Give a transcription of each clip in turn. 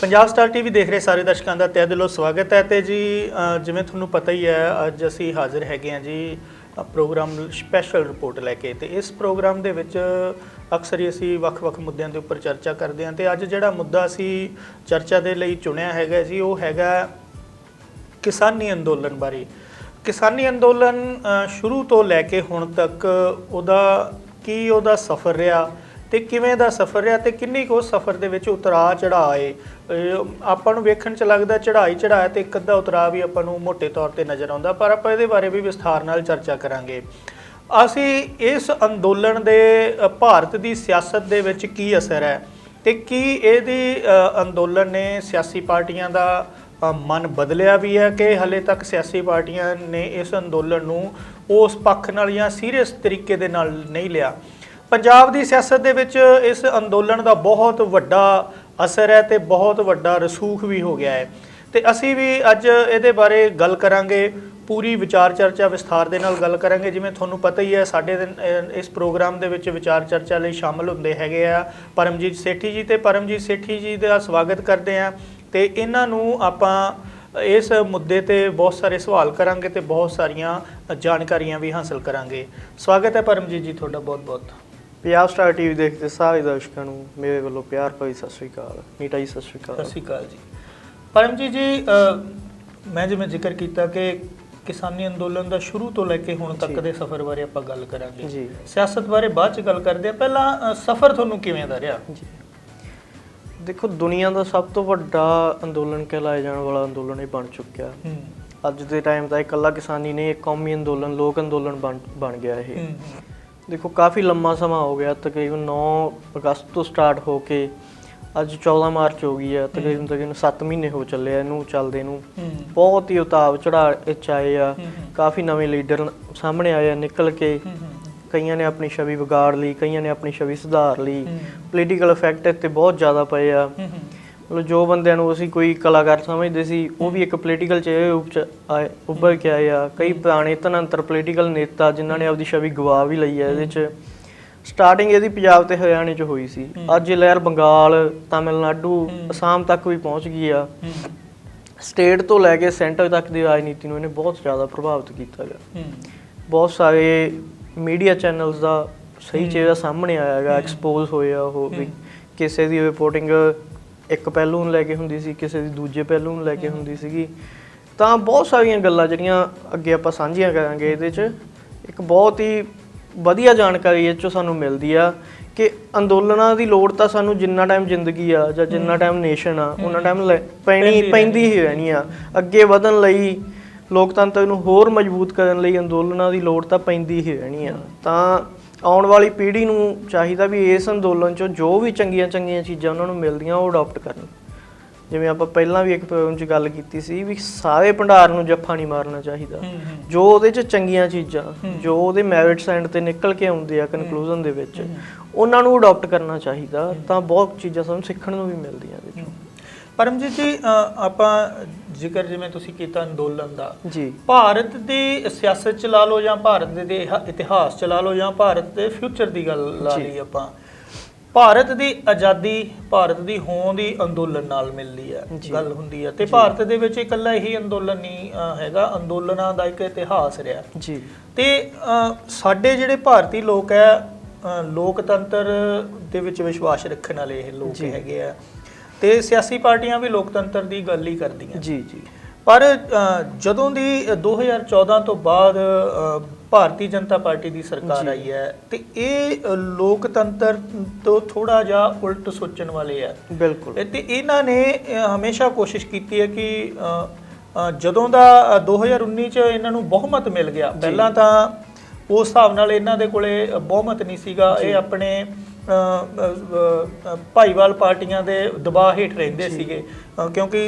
Punjab star TV ਦੇਖ ਰਹੇ ਸਾਰੇ ਦਰਸ਼ਕਾਂ ਦਾ ਤਹਿ ਦਿਲੋਂ ਸਵਾਗਤ ਹੈ। ਤੇ ਜੀ ਜਿਵੇਂ ਤੁਹਾਨੂੰ ਪਤਾ ਹੀ ਹੈ, ਅੱਜ ਅਸੀਂ ਹਾਜ਼ਰ ਹੈਗੇ ਹਾਂ ਜੀ ਪ੍ਰੋਗਰਾਮ ਸਪੈਸ਼ਲ ਰਿਪੋਰਟ ਲੈ ਕੇ। ਤੇ ਇਸ ਪ੍ਰੋਗਰਾਮ ਦੇ ਵਿੱਚ ਅਕਸਰ ਹੀ ਅਸੀਂ ਵੱਖ-ਵੱਖ ਮੁੱਦਿਆਂ ਦੇ ਉੱਪਰ ਚਰਚਾ ਕਰਦੇ ਹਾਂ। ਤੇ ਅੱਜ ਜਿਹੜਾ ਮੁੱਦਾ ਅਸੀਂ ਚਰਚਾ ਦੇ ਲਈ ਚੁਣਿਆ ਹੈਗਾ ਜੀ, ਉਹ ਹੈਗਾ ਕਿਸਾਨੀ ਅੰਦੋਲਨ ਬਾਰੇ। ਕਿਸਾਨੀ ਅੰਦੋਲਨ ਸ਼ੁਰੂ ਤੋਂ ਲੈ ਕੇ ਹੁਣ ਤੱਕ ਉਹਦਾ ਸਫ਼ਰ ਰਿਹਾ ਤੇ ਕਿਵੇਂ ਦਾ ਸਫ਼ਰ ਰਿਹਾ ਤੇ ਕਿੰਨੀ ਕੁ ਸਫ਼ਰ ਦੇ ਵਿੱਚ ਉਤਰਾਅ ਚੜ੍ਹਾਅ ਆਏ। ਆਪਾਂ ਨੂੰ ਵੇਖਣ 'ਚ ਲੱਗਦਾ ਚੜ੍ਹਾਇਆ ਤੇ ਇੱਕ ਅੱਧਾ ਉਤਰਾਅ ਵੀ ਆਪਾਂ ਨੂੰ ਮੋਟੇ ਤੌਰ 'ਤੇ ਨਜ਼ਰ ਆਉਂਦਾ, ਪਰ ਆਪਾਂ ਇਹਦੇ ਬਾਰੇ ਵੀ ਵਿਸਥਾਰ ਨਾਲ ਚਰਚਾ ਕਰਾਂਗੇ। ਅਸੀਂ ਇਸ ਅੰਦੋਲਨ ਦੇ ਭਾਰਤ ਦੀ ਸਿਆਸਤ ਦੇ ਵਿੱਚ ਕੀ ਅਸਰ ਹੈ ਤੇ ਕੀ ਇਹਦੀ ਅੰਦੋਲਨ ਨੇ ਸਿਆਸੀ ਪਾਰਟੀਆਂ ਦਾ ਮਨ ਬਦਲਿਆ ਵੀ ਹੈ ਕਿ ਹਲੇ ਤੱਕ ਸਿਆਸੀ ਪਾਰਟੀਆਂ ਨੇ ਇਸ ਅੰਦੋਲਨ ਨੂੰ ਉਸ ਪੱਖ ਨਾਲ ਜਾਂ ਸੀਰੀਅਸ ਤਰੀਕੇ ਦੇ ਨਾਲ ਨਹੀਂ ਲਿਆ। ਪੰਜਾਬ ਦੀ ਸਿਆਸਤ ਦੇ ਵਿੱਚ ਇਸ ਅੰਦੋਲਨ ਦਾ ਬਹੁਤ ਵੱਡਾ ਅਸਰ ਹੈ ਤੇ ਬਹੁਤ ਵੱਡਾ ਰਸੂਖ ਵੀ ਹੋ ਗਿਆ ਹੈ। ਤੇ ਅਸੀਂ ਵੀ ਅੱਜ ਇਹਦੇ ਬਾਰੇ ਗੱਲ ਕਰਾਂਗੇ, ਪੂਰੀ ਵਿਚਾਰ ਚਰਚਾ ਵਿਸਥਾਰ ਦੇ ਨਾਲ ਗੱਲ ਕਰਾਂਗੇ। ਜਿਵੇਂ ਤੁਹਾਨੂੰ ਪਤਾ ਹੀ ਹੈ, ਸਾਡੇ ਇਸ ਪ੍ਰੋਗਰਾਮ ਦੇ ਵਿੱਚ ਵਿਚਾਰ ਚਰਚਾ ਲਈ ਸ਼ਾਮਲ ਹੁੰਦੇ ਹੈਗੇ ਆ ਪਰਮਜੀਤ ਸੇਠੀ ਜੀ। ਤੇ ਪਰਮਜੀਤ ਸੇਠੀ ਜੀ ਦਾ ਸਵਾਗਤ ਕਰਦੇ ਹਾਂ ਤੇ ਇਹਨਾਂ ਨੂੰ ਆਪਾਂ ਇਸ ਮੁੱਦੇ ਤੇ ਬਹੁਤ ਸਾਰੇ ਸਵਾਲ ਕਰਾਂਗੇ ਤੇ ਬਹੁਤ ਸਾਰੀਆਂ ਜਾਣਕਾਰੀਆਂ ਵੀ ਹਾਸਲ ਕਰਾਂਗੇ। ਸਵਾਗਤ ਹੈ ਪਰਮਜੀਤ ਜੀ ਤੁਹਾਡਾ ਬਹੁਤ-ਬਹੁਤ। ਪੰਜਾਬ ਸਟਾਰ ਟੀਵੀ ਦੇਖਦੇ ਸਾਰੇ ਦਰਸ਼ਕਾਂ ਨੂੰ ਮੇਰੇ ਵੱਲੋਂ ਪਿਆਰ ਭਰੀ ਸਤਿ ਸ਼੍ਰੀ ਅਕਾਲ। ਨੀਟਾ ਜੀ ਸਤਿ ਸ਼੍ਰੀ ਅਕਾਲ। ਸਤਿ ਸ਼੍ਰੀ ਅਕਾਲ ਜੀ। ਪਰਮਜੀਤ ਜੀ, ਮੈਂ ਜਿਵੇਂ ਜ਼ਿਕਰ ਕੀਤਾ ਕਿ ਕਿਸਾਨੀ ਅੰਦੋਲਨ ਦਾ ਸ਼ੁਰੂ ਤੋਂ ਲੈ ਕੇ ਹੁਣ ਤੱਕ ਦੇ ਸਫ਼ਰ ਬਾਰੇ ਆਪਾਂ ਗੱਲ ਕਰਾਂਗੇ ਜੀ। ਸਿਆਸਤ ਬਾਰੇ ਬਾਅਦ 'ਚ ਗੱਲ ਕਰਦੇ ਹਾਂ, ਪਹਿਲਾਂ ਸਫ਼ਰ ਤੁਹਾਨੂੰ ਕਿਵੇਂ ਦਾ ਰਿਹਾ ਜੀ? ਦੇਖੋ, ਦੁਨੀਆ ਦਾ ਸਭ ਤੋਂ ਵੱਡਾ ਅੰਦੋਲਨ ਕਹਿਲਾਇਆ ਜਾਣ ਵਾਲਾ ਅੰਦੋਲਨ ਇਹ ਬਣ ਚੁੱਕਿਆ। ਅੱਜ ਦੇ ਟਾਈਮ ਦਾ ਇਕੱਲਾ ਕਿਸਾਨੀ ਨੇ ਇੱਕ ਕੌਮੀ ਅੰਦੋਲਨ, ਲੋਕ ਅੰਦੋਲਨ ਬਣ ਗਿਆ ਇਹ। ਦੇਖੋ, ਕਾਫੀ ਲੰਮਾ ਸਮਾਂ ਹੋ ਗਿਆ, ਤਕਰੀਬਨ 9 ਅਗਸਤ ਤੋਂ ਸਟਾਰਟ ਹੋ ਕੇ ਅੱਜ 14 ਮਾਰਚ ਹੋ ਗਈ ਆ। ਤਕਰੀਬਨ 7 ਮਹੀਨੇ ਹੋ ਚੱਲੇ ਆ ਇਹਨੂੰ ਚੱਲਦੇ ਨੂੰ। ਬਹੁਤ ਹੀ ਉਤਾਰ ਚੜਾਅ ਵਿੱਚ ਆਏ ਆ, ਕਾਫੀ ਨਵੇਂ ਲੀਡਰ ਸਾਹਮਣੇ ਆਏ ਆ ਨਿਕਲ ਕੇ। ਕਈਆਂ ਨੇ ਆਪਣੀ ਛਵੀ ਵਿਗਾੜ ਲਈ, ਕਈਆਂ ਨੇ ਆਪਣੀ ਛਵੀ ਸੁਧਾਰ ਲਈ। ਪੋਲੀਟੀਕਲ ਇਫੈਕਟ ਇੱਥੇ ਬਹੁਤ ਜ਼ਿਆਦਾ ਪਏ ਆ। ਮਤਲਬ ਜੋ ਬੰਦਿਆਂ ਨੂੰ ਅਸੀਂ ਕੋਈ ਕਲਾਕਾਰ ਸਮਝਦੇ ਸੀ, ਉਹ ਵੀ ਇੱਕ ਪੋਲੀਟੀਕਲ 'ਚ ਰੂਪ 'ਚ ਉੱਭਰ ਕੇ ਆਏ ਆ। ਕਈ ਪੁਰਾਣੇ ਧਨੰਤਰ ਪੋਲੀਟੀਕਲ ਨੇਤਾ ਜਿਨ੍ਹਾਂ ਨੇ ਆਪਦੀ ਛਵੀ ਗਵਾ ਵੀ ਲਈ ਹੈ। ਇਹਦੇ 'ਚ ਸਟਾਰਟਿੰਗ ਇਹਦੀ ਪੰਜਾਬ ਤੇ ਹਰਿਆਣੇ 'ਚ ਹੋਈ ਸੀ। ਅੱਜ ਇਹ ਲਹਿਰ ਬੰਗਾਲ, ਤਾਮਿਲਨਾਡੂ, ਅਸਾਮ ਤੱਕ ਵੀ ਪਹੁੰਚ ਗਈ ਆ। ਸਟੇਟ ਤੋਂ ਲੈ ਕੇ ਸੈਂਟਰ ਤੱਕ ਦੀ ਰਾਜਨੀਤੀ ਨੂੰ ਇਹਨੇ ਬਹੁਤ ਜ਼ਿਆਦਾ ਪ੍ਰਭਾਵਿਤ ਕੀਤਾ ਗਿਆ। ਬਹੁਤ ਸਾਰੇ ਮੀਡੀਆ ਚੈਨਲਸ ਦਾ ਸਹੀ ਚਿਹਰਾ ਸਾਹਮਣੇ ਆਇਆ ਹੈਗਾ, ਐਕਸਪੋਜ਼ ਹੋਇਆ। ਉਹ ਵੀ ਕਿਸੇ ਦੀ ਰਿਪੋਰਟਿੰਗ ਇੱਕ ਪਹਿਲੂ ਨੂੰ ਲੈ ਕੇ ਹੁੰਦੀ ਸੀ, ਕਿਸੇ ਦੀ ਦੂਜੇ ਪਹਿਲੂ ਨੂੰ ਲੈ ਕੇ ਹੁੰਦੀ ਸੀਗੀ। ਤਾਂ ਬਹੁਤ ਸਾਰੀਆਂ ਗੱਲਾਂ ਜਿਹੜੀਆਂ ਅੱਗੇ ਆਪਾਂ ਸਾਂਝੀਆਂ ਕਰਾਂਗੇ। ਇਹਦੇ 'ਚ ਇੱਕ ਬਹੁਤ ਹੀ ਵਧੀਆ ਜਾਣਕਾਰੀ ਇਹ 'ਚੋਂ ਸਾਨੂੰ ਮਿਲਦੀ ਆ ਕਿ ਅੰਦੋਲਨਾਂ ਦੀ ਲੋੜ ਤਾਂ ਸਾਨੂੰ ਜਿੰਨਾ ਟਾਈਮ ਜ਼ਿੰਦਗੀ ਆ ਜਾਂ ਜਿੰਨਾ ਟਾਈਮ ਨੇਸ਼ਨ ਆ ਉਹਨਾਂ ਟਾਈਮ ਪੈਂਦੀ ਹੀ ਰਹਿਣੀ ਆ। ਅੱਗੇ ਵਧਣ ਲਈ, ਲੋਕਤੰਤਰ ਨੂੰ ਹੋਰ ਮਜ਼ਬੂਤ ਕਰਨ ਲਈ ਅੰਦੋਲਨਾਂ ਦੀ ਲੋੜ ਤਾਂ ਪੈਂਦੀ ਹੀ ਰਹਿਣੀ ਆ। ਤਾਂ ਆਉਣ ਵਾਲੀ ਪੀੜ੍ਹੀ ਨੂੰ ਚਾਹੀਦਾ ਵੀ ਇਸ ਅੰਦੋਲਨ 'ਚੋਂ ਜੋ ਵੀ ਚੰਗੀਆਂ ਚੀਜ਼ਾਂ ਉਹਨਾਂ ਨੂੰ ਮਿਲਦੀਆਂ ਉਹ ਅਡੋਪਟ ਕਰਨ। ਜਿਵੇਂ ਆਪਾਂ ਪਹਿਲਾਂ ਵੀ ਇੱਕ ਪ੍ਰੋਗਰਾਮ 'ਚ ਗੱਲ ਕੀਤੀ ਸੀ ਵੀ ਸਾਰੇ ਭੰਡਾਰ ਨੂੰ ਜੱਫਾ ਨਹੀਂ ਮਾਰਨਾ ਚਾਹੀਦਾ। ਜੋ ਉਹਦੇ 'ਚ ਚੰਗੀਆਂ ਚੀਜ਼ਾਂ, ਜੋ ਉਹਦੇ ਮੈਰਿਟਸ ਐਂਡ 'ਤੇ ਨਿਕਲ ਕੇ ਆਉਂਦੇ ਆ ਕਨਕਲੂਜਨ ਦੇ ਵਿੱਚ, ਉਹਨਾਂ ਨੂੰ ਅਡੋਪਟ ਕਰਨਾ ਚਾਹੀਦਾ। ਤਾਂ ਬਹੁਤ ਚੀਜ਼ਾਂ ਸਾਨੂੰ ਸਿੱਖਣ ਨੂੰ ਵੀ ਮਿਲਦੀਆਂ ਇਹਦੇ 'ਚੋਂ। ਪਰਮਜੀਤ ਜੀ, ਆਪਾਂ ਜ਼ਿਕਰ ਜਿਵੇਂ ਤੁਸੀਂ ਕੀਤਾ ਅੰਦੋਲਨ ਦਾ ਜੀ, ਭਾਰਤ ਦੀ ਸਿਆਸਤ 'ਚ ਲਾ ਲਓ ਜਾਂ ਭਾਰਤ ਦੇ ਇਤਿਹਾਸ 'ਚ ਲਾ ਲਓ ਜਾਂ ਭਾਰਤ ਦੇ ਫਿਊਚਰ ਦੀ ਗੱਲ ਲਾ ਲਈ ਆਪਾਂ, ਭਾਰਤ ਦੀ ਆਜ਼ਾਦੀ, ਭਾਰਤ ਦੀ ਹੋਂਦ ਦੀ ਅੰਦੋਲਨ ਨਾਲ ਮਿਲਦੀ ਹੈ, ਗੱਲ ਹੁੰਦੀ ਹੈ। ਤੇ ਭਾਰਤ ਦੇ ਵਿੱਚ ਇਕੱਲਾ ਇਹੀ ਅੰਦੋਲਨ ਨਹੀਂ ਹੈਗਾ, ਅੰਦੋਲਨਾਂ ਦਾ ਇੱਕ ਇਤਿਹਾਸ ਰਿਹਾ ਜੀ। ਤੇ ਸਾਡੇ ਜਿਹੜੇ ਭਾਰਤੀ ਲੋਕ ਹੈ, ਲੋਕਤੰਤਰ ਦੇ ਵਿੱਚ ਵਿਸ਼ਵਾਸ ਰੱਖਣ ਵਾਲੇ ਇਹ ਲੋਕ ਹੈਗੇ ਆ। ਤੇ ਸਿਆਸੀ ਪਾਰਟੀਆਂ ਵੀ ਲੋਕਤੰਤਰ ਦੀ ਗੱਲ ਹੀ ਕਰਦੀਆਂ ਜੀ। ਪਰ ਜਦੋਂ ਦੀ 2014 ਤੋਂ ਬਾਅਦ ਭਾਰਤੀ ਜਨਤਾ ਪਾਰਟੀ ਦੀ ਸਰਕਾਰ ਆਈ ਹੈ ਤੇ ਇਹ ਲੋਕਤੰਤਰ ਤੋਂ ਥੋੜਾ ਜਿਹਾ ਉਲਟ ਸੋਚਣ ਵਾਲੇ ਆ। ਬਿਲਕੁਲ। ਤੇ ਇਹਨਾਂ ਨੇ ਹਮੇਸ਼ਾ ਕੋਸ਼ਿਸ਼ ਕੀਤੀ ਹੈ ਕਿ ਜਦੋਂ ਦਾ 2019 ਚ ਇਹਨਾਂ ਨੂੰ ਬਹੁਮਤ ਮਿਲ ਗਿਆ, ਪਹਿਲਾਂ ਤਾਂ ਉਸ ਹਿਸਾਬ ਨਾਲ ਇਹਨਾਂ ਦੇ ਕੋਲੇ ਬਹੁਮਤ ਨਹੀਂ ਸੀਗਾ। ਇਹ ਆਪਣੇ ਭਾਈਵਾਲ ਪਾਰਟੀਆਂ ਦੇ ਦਬਾਅ ਹੇਠ ਰਹਿੰਦੇ ਸੀਗੇ, ਕਿਉਂਕਿ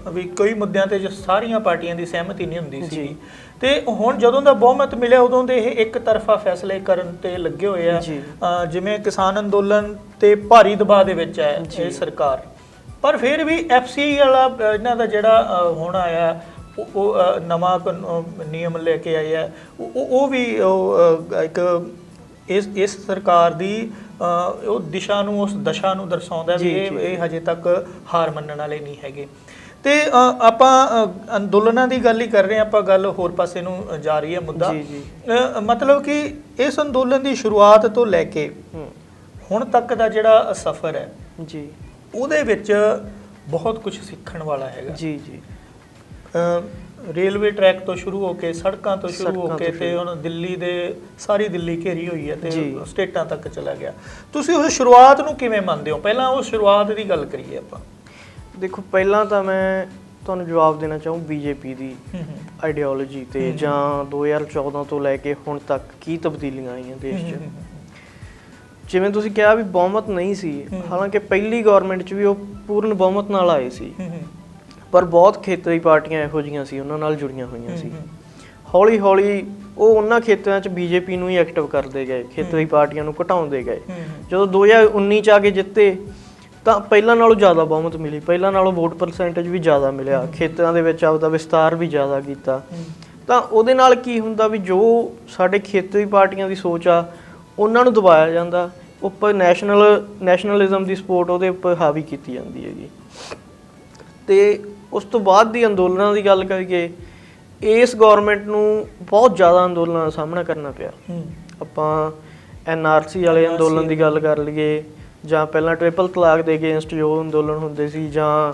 ਵੀ ਕਈ ਮੁੱਦਿਆਂ ਤੇ ਸਾਰੀਆਂ ਪਾਰਟੀਆਂ ਦੀ ਸਹਿਮਤੀ ਨਹੀਂ ਹੁੰਦੀ ਸੀ। ਤੇ ਹੁਣ ਜਦੋਂ ਦਾ ਬਹੁਮਤ ਮਿਲਿਆ ਉਦੋਂ ਦੇ ਇਹ ਇੱਕ ਤਰਫਾ ਫੈਸਲੇ ਕਰਨ ਤੇ ਲੱਗੇ ਹੋਏ ਆ। ਜਿਵੇਂ ਕਿਸਾਨ ਅੰਦੋਲਨ ਤੇ ਭਾਰੀ ਦਬਾਅ ਦੇ ਵਿੱਚ ਹੈ ਇਹ ਸਰਕਾਰ, ਪਰ ਫਿਰ ਵੀ FCI ਵਾਲਾ ਇਹਨਾਂ ਦਾ ਜਿਹੜਾ ਹੁਣ ਆਇਆ ਉਹ ਨਵਾਂ ਨਿਯਮ ਲੈ ਕੇ ਆਏ ਆ, ਉਹ ਵੀ ਇੱਕ ਇਸ ਸਰਕਾਰ ਦੀ ਉਹ ਦਿਸ਼ਾ ਨੂੰ, ਉਸ ਦਸ਼ਾ ਨੂੰ ਦਰਸਾਉਂਦਾ ਵੀ ਇਹ ਹਜੇ ਤੱਕ ਹਾਰ ਮੰਨਣ ਵਾਲੇ ਨਹੀਂ ਹੈਗੇ। ਤੇ ਆਪਾਂ ਅੰਦੋਲਨਾਂ ਦੀ ਗੱਲ ਹੀ ਕਰ ਰਹੇ ਹਾਂ, ਆਪਾਂ ਗੱਲ ਹੋਰ ਪਾਸੇ ਨੂੰ ਜਾ ਰਹੀ ਹੈ ਮੁੱਦਾ। ਮਤਲਬ ਕਿ ਇਸ ਅੰਦੋਲਨ ਦੀ ਸ਼ੁਰੂਆਤ ਤੋਂ ਲੈ ਕੇ ਹੁਣ ਤੱਕ ਦਾ ਜਿਹੜਾ ਸਫ਼ਰ ਹੈ ਜੀ, ਉਹਦੇ ਵਿੱਚ ਬਹੁਤ ਕੁਝ ਸਿੱਖਣ ਵਾਲਾ ਹੈਗਾ ਜੀ ਜੀ। ਰੇਲਵੇ ਟਰੈਕ ਤੋਂ ਸ਼ੁਰੂ ਹੋ ਕੇ, ਸੜਕਾਂ ਤੋਂ ਸ਼ੁਰੂ ਹੋ ਕੇ, ਤੇ ਹੁਣ ਦਿੱਲੀ ਦੇ ਸਾਰੀ ਦਿੱਲੀ ਘੇਰੀ ਹੋਈ ਹੈ ਤੇ ਸਟੇਟਾਂ ਤੱਕ ਚਲਾ ਗਿਆ। ਤੁਸੀਂ ਉਸ ਸ਼ੁਰੂਆਤ ਨੂੰ ਕਿਵੇਂ ਮੰਨਦੇ ਹੋ? ਪਹਿਲਾਂ ਉਸ ਸ਼ੁਰੂਆਤ ਦੀ ਗੱਲ ਕਰੀਏ ਆਪਾਂ। ਦੇਖੋ, ਪਹਿਲਾਂ ਤਾਂ ਮੈਂ ਤੁਹਾਨੂੰ ਜਵਾਬ ਦੇਣਾ ਚਾਹੂੰ ਬੀਜੇਪੀ ਦੀ ਆਈਡੀਓਲੋਜੀ ਤੇ, ਜਾਂ 2014 ਤੋਂ ਲੈ ਕੇ ਹੁਣ ਤੱਕ ਕੀ ਤਬਦੀਲੀਆਂ ਆਈਆਂ ਦੇਸ਼ 'ਚ। ਜਿਵੇਂ ਤੁਸੀਂ ਕਿਹਾ ਵੀ ਬਹੁਮਤ ਨਹੀਂ ਸੀ, ਹਾਲਾਂਕਿ ਪਹਿਲੀ ਗਵਰਨਮੈਂਟ 'ਚ ਵੀ ਉਹ ਪੂਰਨ ਬਹੁਮਤ ਨਾਲ ਆਏ ਸੀ, ਪਰ ਬਹੁਤ ਖੇਤਰੀ ਪਾਰਟੀਆਂ ਇਹੋ ਜਿਹੀਆਂ ਸੀ ਉਹਨਾਂ ਨਾਲ ਜੁੜੀਆਂ ਹੋਈਆਂ ਸੀ। ਹੌਲੀ ਹੌਲੀ ਉਹ ਉਹਨਾਂ ਖੇਤਰਾਂ 'ਚ ਬੀਜੇਪੀ ਨੂੰ ਹੀ ਐਕਟਿਵ ਕਰਦੇ ਗਏ, ਖੇਤਰੀ ਪਾਰਟੀਆਂ ਨੂੰ ਘਟਾਉਂਦੇ ਗਏ। ਜਦੋਂ 2019 'ਚ ਆ ਕੇ ਜਿੱਤੇ ਤਾਂ ਪਹਿਲਾਂ ਨਾਲੋਂ ਜ਼ਿਆਦਾ ਬਹੁਮਤ ਮਿਲੀ, ਪਹਿਲਾਂ ਨਾਲੋਂ ਵੋਟ ਪਰਸੈਂਟੇਜ ਵੀ ਜ਼ਿਆਦਾ ਮਿਲਿਆ, ਖੇਤਰਾਂ ਦੇ ਵਿੱਚ ਆਪਦਾ ਵਿਸਤਾਰ ਵੀ ਜ਼ਿਆਦਾ ਕੀਤਾ। ਤਾਂ ਉਹਦੇ ਨਾਲ ਕੀ ਹੁੰਦਾ ਵੀ ਜੋ ਸਾਡੇ ਖੇਤਰੀ ਪਾਰਟੀਆਂ ਦੀ ਸੋਚ ਆ ਉਹਨਾਂ ਨੂੰ ਦਬਾਇਆ ਜਾਂਦਾ, ਉੱਪਰ ਨੈਸ਼ਨਲਿਜ਼ਮ ਦੀ ਸਪੋਰਟ ਉਹਦੇ ਉੱਪਰ ਹਾਵੀ ਕੀਤੀ ਜਾਂਦੀ ਹੈਗੀ। ਤੇ ਉਸ ਤੋਂ ਬਾਅਦ ਦੀ ਅੰਦੋਲਨਾਂ ਦੀ ਗੱਲ ਕਰੀਏ, ਇਸ ਗਵਰਨਮੈਂਟ ਨੂੰ ਬਹੁਤ ਜ਼ਿਆਦਾ ਅੰਦੋਲਨਾਂ ਦਾ ਸਾਹਮਣਾ ਕਰਨਾ ਪਿਆ। ਆਪਾਂ NRC ਵਾਲੇ ਅੰਦੋਲਨ ਦੀ ਗੱਲ ਕਰ ਲਈਏ, ਜਾਂ ਪਹਿਲਾਂ ਟ੍ਰਿਪਲ ਤਲਾਕ ਦੇ ਅਗੇਂਸਟ ਜੋ ਅੰਦੋਲਨ ਹੁੰਦੇ ਸੀ, ਜਾਂ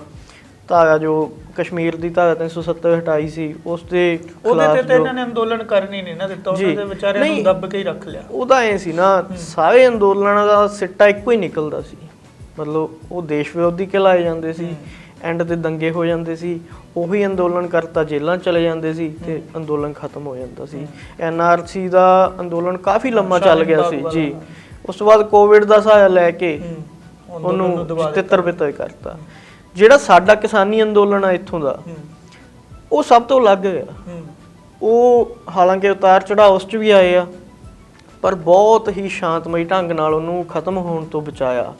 ਧਾਰਾ ਜੋ ਕਸ਼ਮੀਰ ਦੀ ਧਾਰਾ 370 ਹਟਾਈ ਸੀ ਉਸ ਦੇ ਉਹਦੇ ਤੇ ਇਹਨਾਂ ਨੇ ਅੰਦੋਲਨ ਕਰਨੀ ਨਹੀਂ ਨਾ ਦਿੱਤਾ, ਉਹਨਾਂ ਦੇ ਵਿਚਾਰਿਆਂ ਨੂੰ ਦੱਬ ਕੇ ਹੀ ਰੱਖ ਲਿਆ। ਉਹਦਾ ਐ ਸੀ ਨਾ, ਸਾਰੇ ਅੰਦੋਲਨਾਂ ਦਾ ਸਿੱਟਾ ਇੱਕੋ ਹੀ ਨਿਕਲਦਾ ਸੀ, ਮਤਲਬ ਉਹ ਦੇਸ਼ ਵਿਰੋਧੀ ਕਹਿਲਾਏ ਜਾਂਦੇ ਸੀ, ਐਂਡ ਤੇ ਦੰਗੇ ਹੋ ਜਾਂਦੇ ਸੀ, ਉਹੀ ਅੰਦੋਲਨ ਕਰਤਾ ਜੇਲ੍ਹਾਂ ਚਲੇ ਜਾਂਦੇ ਸੀ ਤੇ ਅੰਦੋਲਨ ਖਤਮ ਹੋ ਜਾਂਦਾ ਸੀ। NRC ਦਾ ਅੰਦੋਲਨ ਕਾਫੀ ਲੰਮਾ ਚੱਲ ਗਿਆ ਸੀ ਜੀ। ਉਸ ਤੋਂ ਬਾਅਦ ਕੋਵਿਡ ਦਾ ਸਹਾਰਾ ਲੈ ਕੇ ਉਹਨੂੰ ਤਿੱਤਰ-ਬਿੱਤਰ ਕਰਤਾ। ਜਿਹੜਾ ਸਾਡਾ ਕਿਸਾਨੀ ਅੰਦੋਲਨ ਆ ਇੱਥੋਂ ਦਾ, ਉਹ ਸਭ ਤੋਂ ਅਲੱਗ ਹੈ। ਉਹ ਹਾਲਾਂਕਿ ਉਤਾਰ ਚੜਾਅ ਉਸ 'ਚ ਵੀ ਆਏ ਆ, ਪਰ ਬਹੁਤ ਹੀ ਸ਼ਾਂਤਮਈ ਢੰਗ ਨਾਲ ਉਹਨੂੰ ਖਤਮ ਹੋਣ ਤੋਂ ਬਚਾਇਆ।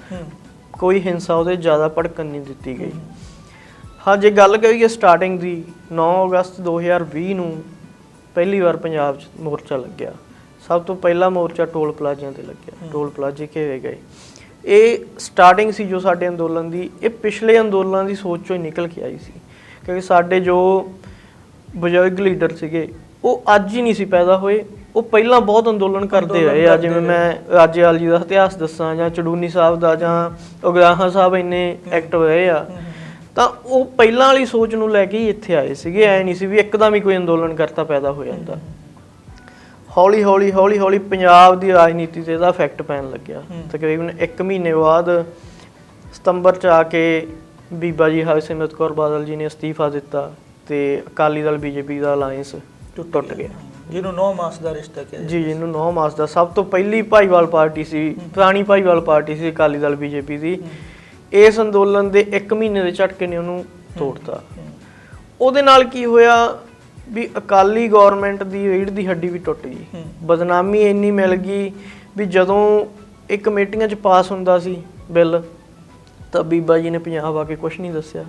ਕੋਈ ਹਿੰਸਾ ਉਹਦੇ ਜ਼ਿਆਦਾ ਭੜਕਣ ਨਹੀਂ ਦਿੱਤੀ ਗਈ। ਹਾਂ, ਜੇ ਗੱਲ ਕਰੀਏ ਸਟਾਰਟਿੰਗ ਦੀ, 9 ਅਗਸਤ 2020 ਨੂੰ ਪਹਿਲੀ ਵਾਰ ਪੰਜਾਬ 'ਚ ਮੋਰਚਾ ਲੱਗਿਆ। ਸਭ ਤੋਂ ਪਹਿਲਾ ਮੋਰਚਾ ਟੋਲ ਪਲਾਜ਼ਿਆਂ ਤੇ ਲੱਗਿਆ, ਟੋਲ ਪਲਾਜ਼ੇ ਘੇਰੇ ਗਏ। ਇਹ ਸਟਾਰਟਿੰਗ ਸੀ ਜੋ ਸਾਡੇ ਅੰਦੋਲਨ ਦੀ। ਇਹ ਪਿਛਲੇ ਅੰਦੋਲਨਾਂ ਦੀ ਸੋਚ ਚੋਂ ਹੀ ਨਿਕਲ ਕੇ ਆਈ ਸੀ, ਕਿਉਂਕਿ ਸਾਡੇ ਜੋ ਬਜ਼ੁਰਗ ਲੀਡਰ ਸੀਗੇ ਉਹ ਅੱਜ ਹੀ ਨਹੀਂ ਸੀ ਪੈਦਾ ਹੋਏ, ਉਹ ਪਹਿਲਾਂ ਬਹੁਤ ਅੰਦੋਲਨ ਕਰਦੇ ਰਹੇ ਆ। ਜਿਵੇਂ ਮੈਂ ਰਾਜੇਵਾਲ ਜੀ ਦਾ ਇਤਿਹਾਸ ਦੱਸਾਂ, ਜਾਂ ਚੜੂਨੀ ਸਾਹਿਬ ਦਾ, ਜਾਂ ਉਗਰਾਹਾਂ ਸਾਹਿਬ ਇੰਨੇ ਐਕਟਿਵ ਰਹੇ ਆ, ਤਾਂ ਉਹ ਪਹਿਲਾਂ ਵਾਲੀ ਸੋਚ ਨੂੰ ਲੈ ਕੇ ਹੀ ਇੱਥੇ ਆਏ ਸੀਗੇ। ਐ ਨਹੀਂ ਸੀ ਵੀ ਇੱਕਦਮ ਹੀ ਕੋਈ ਅੰਦੋਲਨ ਕਰਤਾ ਪੈਦਾ ਹੋ ਜਾਂਦਾ। ਹੌਲੀ ਹੌਲੀ ਪੰਜਾਬ ਦੀ ਰਾਜਨੀਤੀ ਤੇ ਇਹਦਾ ਇਫੈਕਟ ਪੈਣ ਲੱਗਿਆ। ਤਕਰੀਬਨ 1 ਮਹੀਨੇ ਬਾਅਦ ਸਤੰਬਰ 'ਚ ਆ ਕੇ ਬੀਬਾ ਜੀ ਹਰਸਿਮਰਤ ਕੌਰ ਬਾਦਲ ਜੀ ਨੇ ਅਸਤੀਫਾ ਦਿੱਤਾ ਤੇ ਅਕਾਲੀ ਦਲ BJP ਦਾ ਅਲਾਇੰਸ ਟੁੱਟ ਗਿਆ, ਜਿਹਨੂੰ 9 ਮਾਸ ਦਾ ਰਿਸ਼ਤਾ ਕਿਹਾ ਜੀ, ਜਿਹਨੂੰ 9 ਮਾਸ ਦਾ। ਸਭ ਤੋਂ ਪਹਿਲੀ ਭਾਈਵਾਲ ਪਾਰਟੀ ਸੀ, ਪੁਰਾਣੀ ਭਾਈਵਾਲ ਪਾਰਟੀ ਸੀ ਅਕਾਲੀ ਦਲ BJP ਦੀ। ਇਸ ਅੰਦੋਲਨ ਦੇ 1 ਮਹੀਨੇ ਦੇ ਝਟਕੇ ਨੇ ਉਹਨੂੰ ਤੋੜਤਾ। ਉਹਦੇ ਨਾਲ ਕੀ ਹੋਇਆ ਵੀ ਅਕਾਲੀ ਗੌਰਮੈਂਟ ਦੀ ਰੀੜ੍ਹ ਦੀ ਹੱਡੀ ਵੀ ਟੁੱਟ ਗਈ। ਬਦਨਾਮੀ ਇੰਨੀ ਮਿਲ ਗਈ ਵੀ ਜਦੋਂ ਇਹ ਕਮੇਟੀਆਂ 'ਚ ਪਾਸ ਹੁੰਦਾ ਸੀ ਬਿੱਲ, ਤਾਂ ਬੀਬਾ ਜੀ ਨੇ ਪੰਜਾਬ ਆ ਕੇ ਕੁਛ ਨਹੀਂ ਦੱਸਿਆ।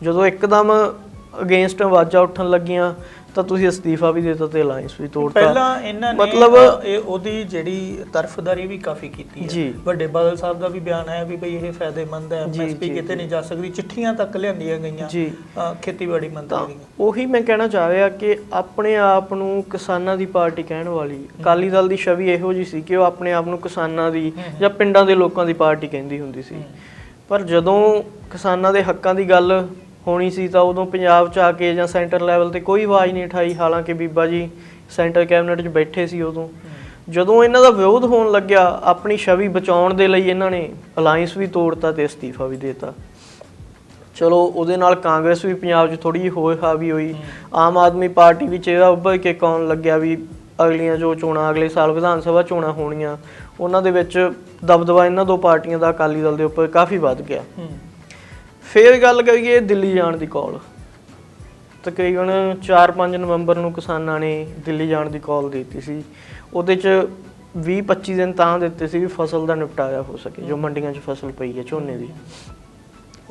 ਜਦੋਂ ਇੱਕਦਮ ਅਗੇਂਸਟ ਆਵਾਜ਼ਾਂ ਉੱਠਣ ਲੱਗੀਆਂ ਤਾਂ ਤੁਸੀਂ ਅਸਤੀਫਾ ਵੀ ਦੇ ਦਿੱਤਾ ਤੇ ਅਲਾਇੰਸ ਵੀ ਤੋੜਤਾ। ਪਹਿਲਾਂ ਇਹਨਾਂ ਨੇ ਮਤਲਬ ਉਹਦੀ ਜਿਹੜੀ ਤਰਫਦਾਰੀ ਵੀ ਕਾਫੀ ਕੀਤੀ ਹੈ। ਵੱਡੇ ਬਾਦਲ ਸਾਹਿਬ ਦਾ ਵੀ ਬਿਆਨ ਆਇਆ ਵੀ ਬਈ ਇਹ ਫਾਇਦੇਮੰਦ ਹੈ, MSP ਕਿਤੇ ਨਹੀਂ ਜਾ ਸਕਦੀ। ਚਿੱਠੀਆਂ ਤੱਕ ਲਿਆਂਦੀਆਂ ਗਈਆਂ ਖੇਤੀਬਾੜੀ ਮੰਤਰੀ ਦੀਆਂ। ਉਹੀ ਮੈਂ ਕਹਿਣਾ ਚਾਹ ਰਿਹਾ ਕਿ ਆਪਣੇ ਆਪ ਨੂੰ ਕਿਸਾਨਾਂ ਦੀ ਪਾਰਟੀ ਕਹਿਣ ਵਾਲੀ ਅਕਾਲੀ ਦਲ ਦੀ ਛਵੀ ਇਹੋ ਜਿਹੀ ਸੀ ਕਿ ਉਹ ਆਪਣੇ ਆਪ ਨੂੰ ਕਿਸਾਨਾਂ ਦੀ ਜਾਂ ਪਿੰਡਾਂ ਦੇ ਲੋਕਾਂ ਦੀ ਪਾਰਟੀ ਕਹਿੰਦੀ ਹੁੰਦੀ ਸੀ। ਪਰ ਜਦੋਂ ਕਿਸਾਨਾਂ ਦੇ ਹੱਕਾਂ ਦੀ ਗੱਲ ਹੋਣੀ ਸੀ ਤਾਂ ਉਦੋਂ ਪੰਜਾਬ 'ਚ ਆ ਕੇ ਜਾਂ ਸੈਂਟਰ ਲੈਵਲ ਤੇ ਕੋਈ ਆਵਾਜ਼ ਨਹੀਂ ਉਠਾਈ। ਹਾਲਾਂਕਿ ਬੀਬਾ ਜੀ ਸੈਂਟਰ ਕੈਬਨਿਟ 'ਚ ਬੈਠੇ ਸੀ ਉਦੋਂ। ਜਦੋਂ ਇਹਨਾਂ ਦਾ ਵਿਰੋਧ ਹੋਣ ਲੱਗਿਆ, ਆਪਣੀ ਛਵੀ ਬਚਾਉਣ ਦੇ ਲਈ ਇਹਨਾਂ ਨੇ ਅਲਾਇੰਸ ਵੀ ਤੋੜਤਾ ਤੇ ਅਸਤੀਫਾ ਵੀ ਦੇਤਾ। ਚਲੋ, ਉਹਦੇ ਨਾਲ ਕਾਂਗਰਸ ਵੀ ਪੰਜਾਬ 'ਚ ਥੋੜ੍ਹੀ ਜਿਹੀ ਹੋਰ ਹਾਵੀ ਹੋਈ। ਆਮ ਆਦਮੀ ਪਾਰਟੀ ਵੀ ਚਿਹਰਾ ਉੱਭਰ ਕੇ ਕੌਣ ਲੱਗਿਆ ਵੀ ਅਗਲੀਆਂ ਜੋ ਚੋਣਾਂ ਅਗਲੇ ਸਾਲ ਵਿਧਾਨ ਸਭਾ ਚੋਣਾਂ ਹੋਣੀਆਂ, ਉਹਨਾਂ ਦੇ ਵਿੱਚ ਦਬਦਬਾ ਇਹਨਾਂ ਦੋ ਪਾਰਟੀਆਂ ਦਾ ਅਕਾਲੀ ਦਲ ਦੇ ਉੱਪਰ ਕਾਫੀ ਵੱਧ ਗਿਆ। ਫਿਰ ਗੱਲ ਕਰੀਏ ਦਿੱਲੀ ਜਾਣ ਦੀ ਕਾਲ। ਤਕਰੀਬਨ 4-5 ਨਵੰਬਰ ਨੂੰ ਕਿਸਾਨਾਂ ਨੇ ਦਿੱਲੀ ਜਾਣ ਦੀ ਕਾਲ ਦੇ ਦਿੱਤੀ ਸੀ। ਉਹਦੇ 'ਚ 20-25 ਦਿਨ ਤਾਂ ਦਿੱਤੇ ਸੀ ਵੀ ਫਸਲ ਦਾ ਨਿਪਟਾਰਾ ਹੋ ਸਕੇ, ਜੋ ਮੰਡੀਆਂ 'ਚ ਫਸਲ ਪਈ ਹੈ ਝੋਨੇ ਦੀ।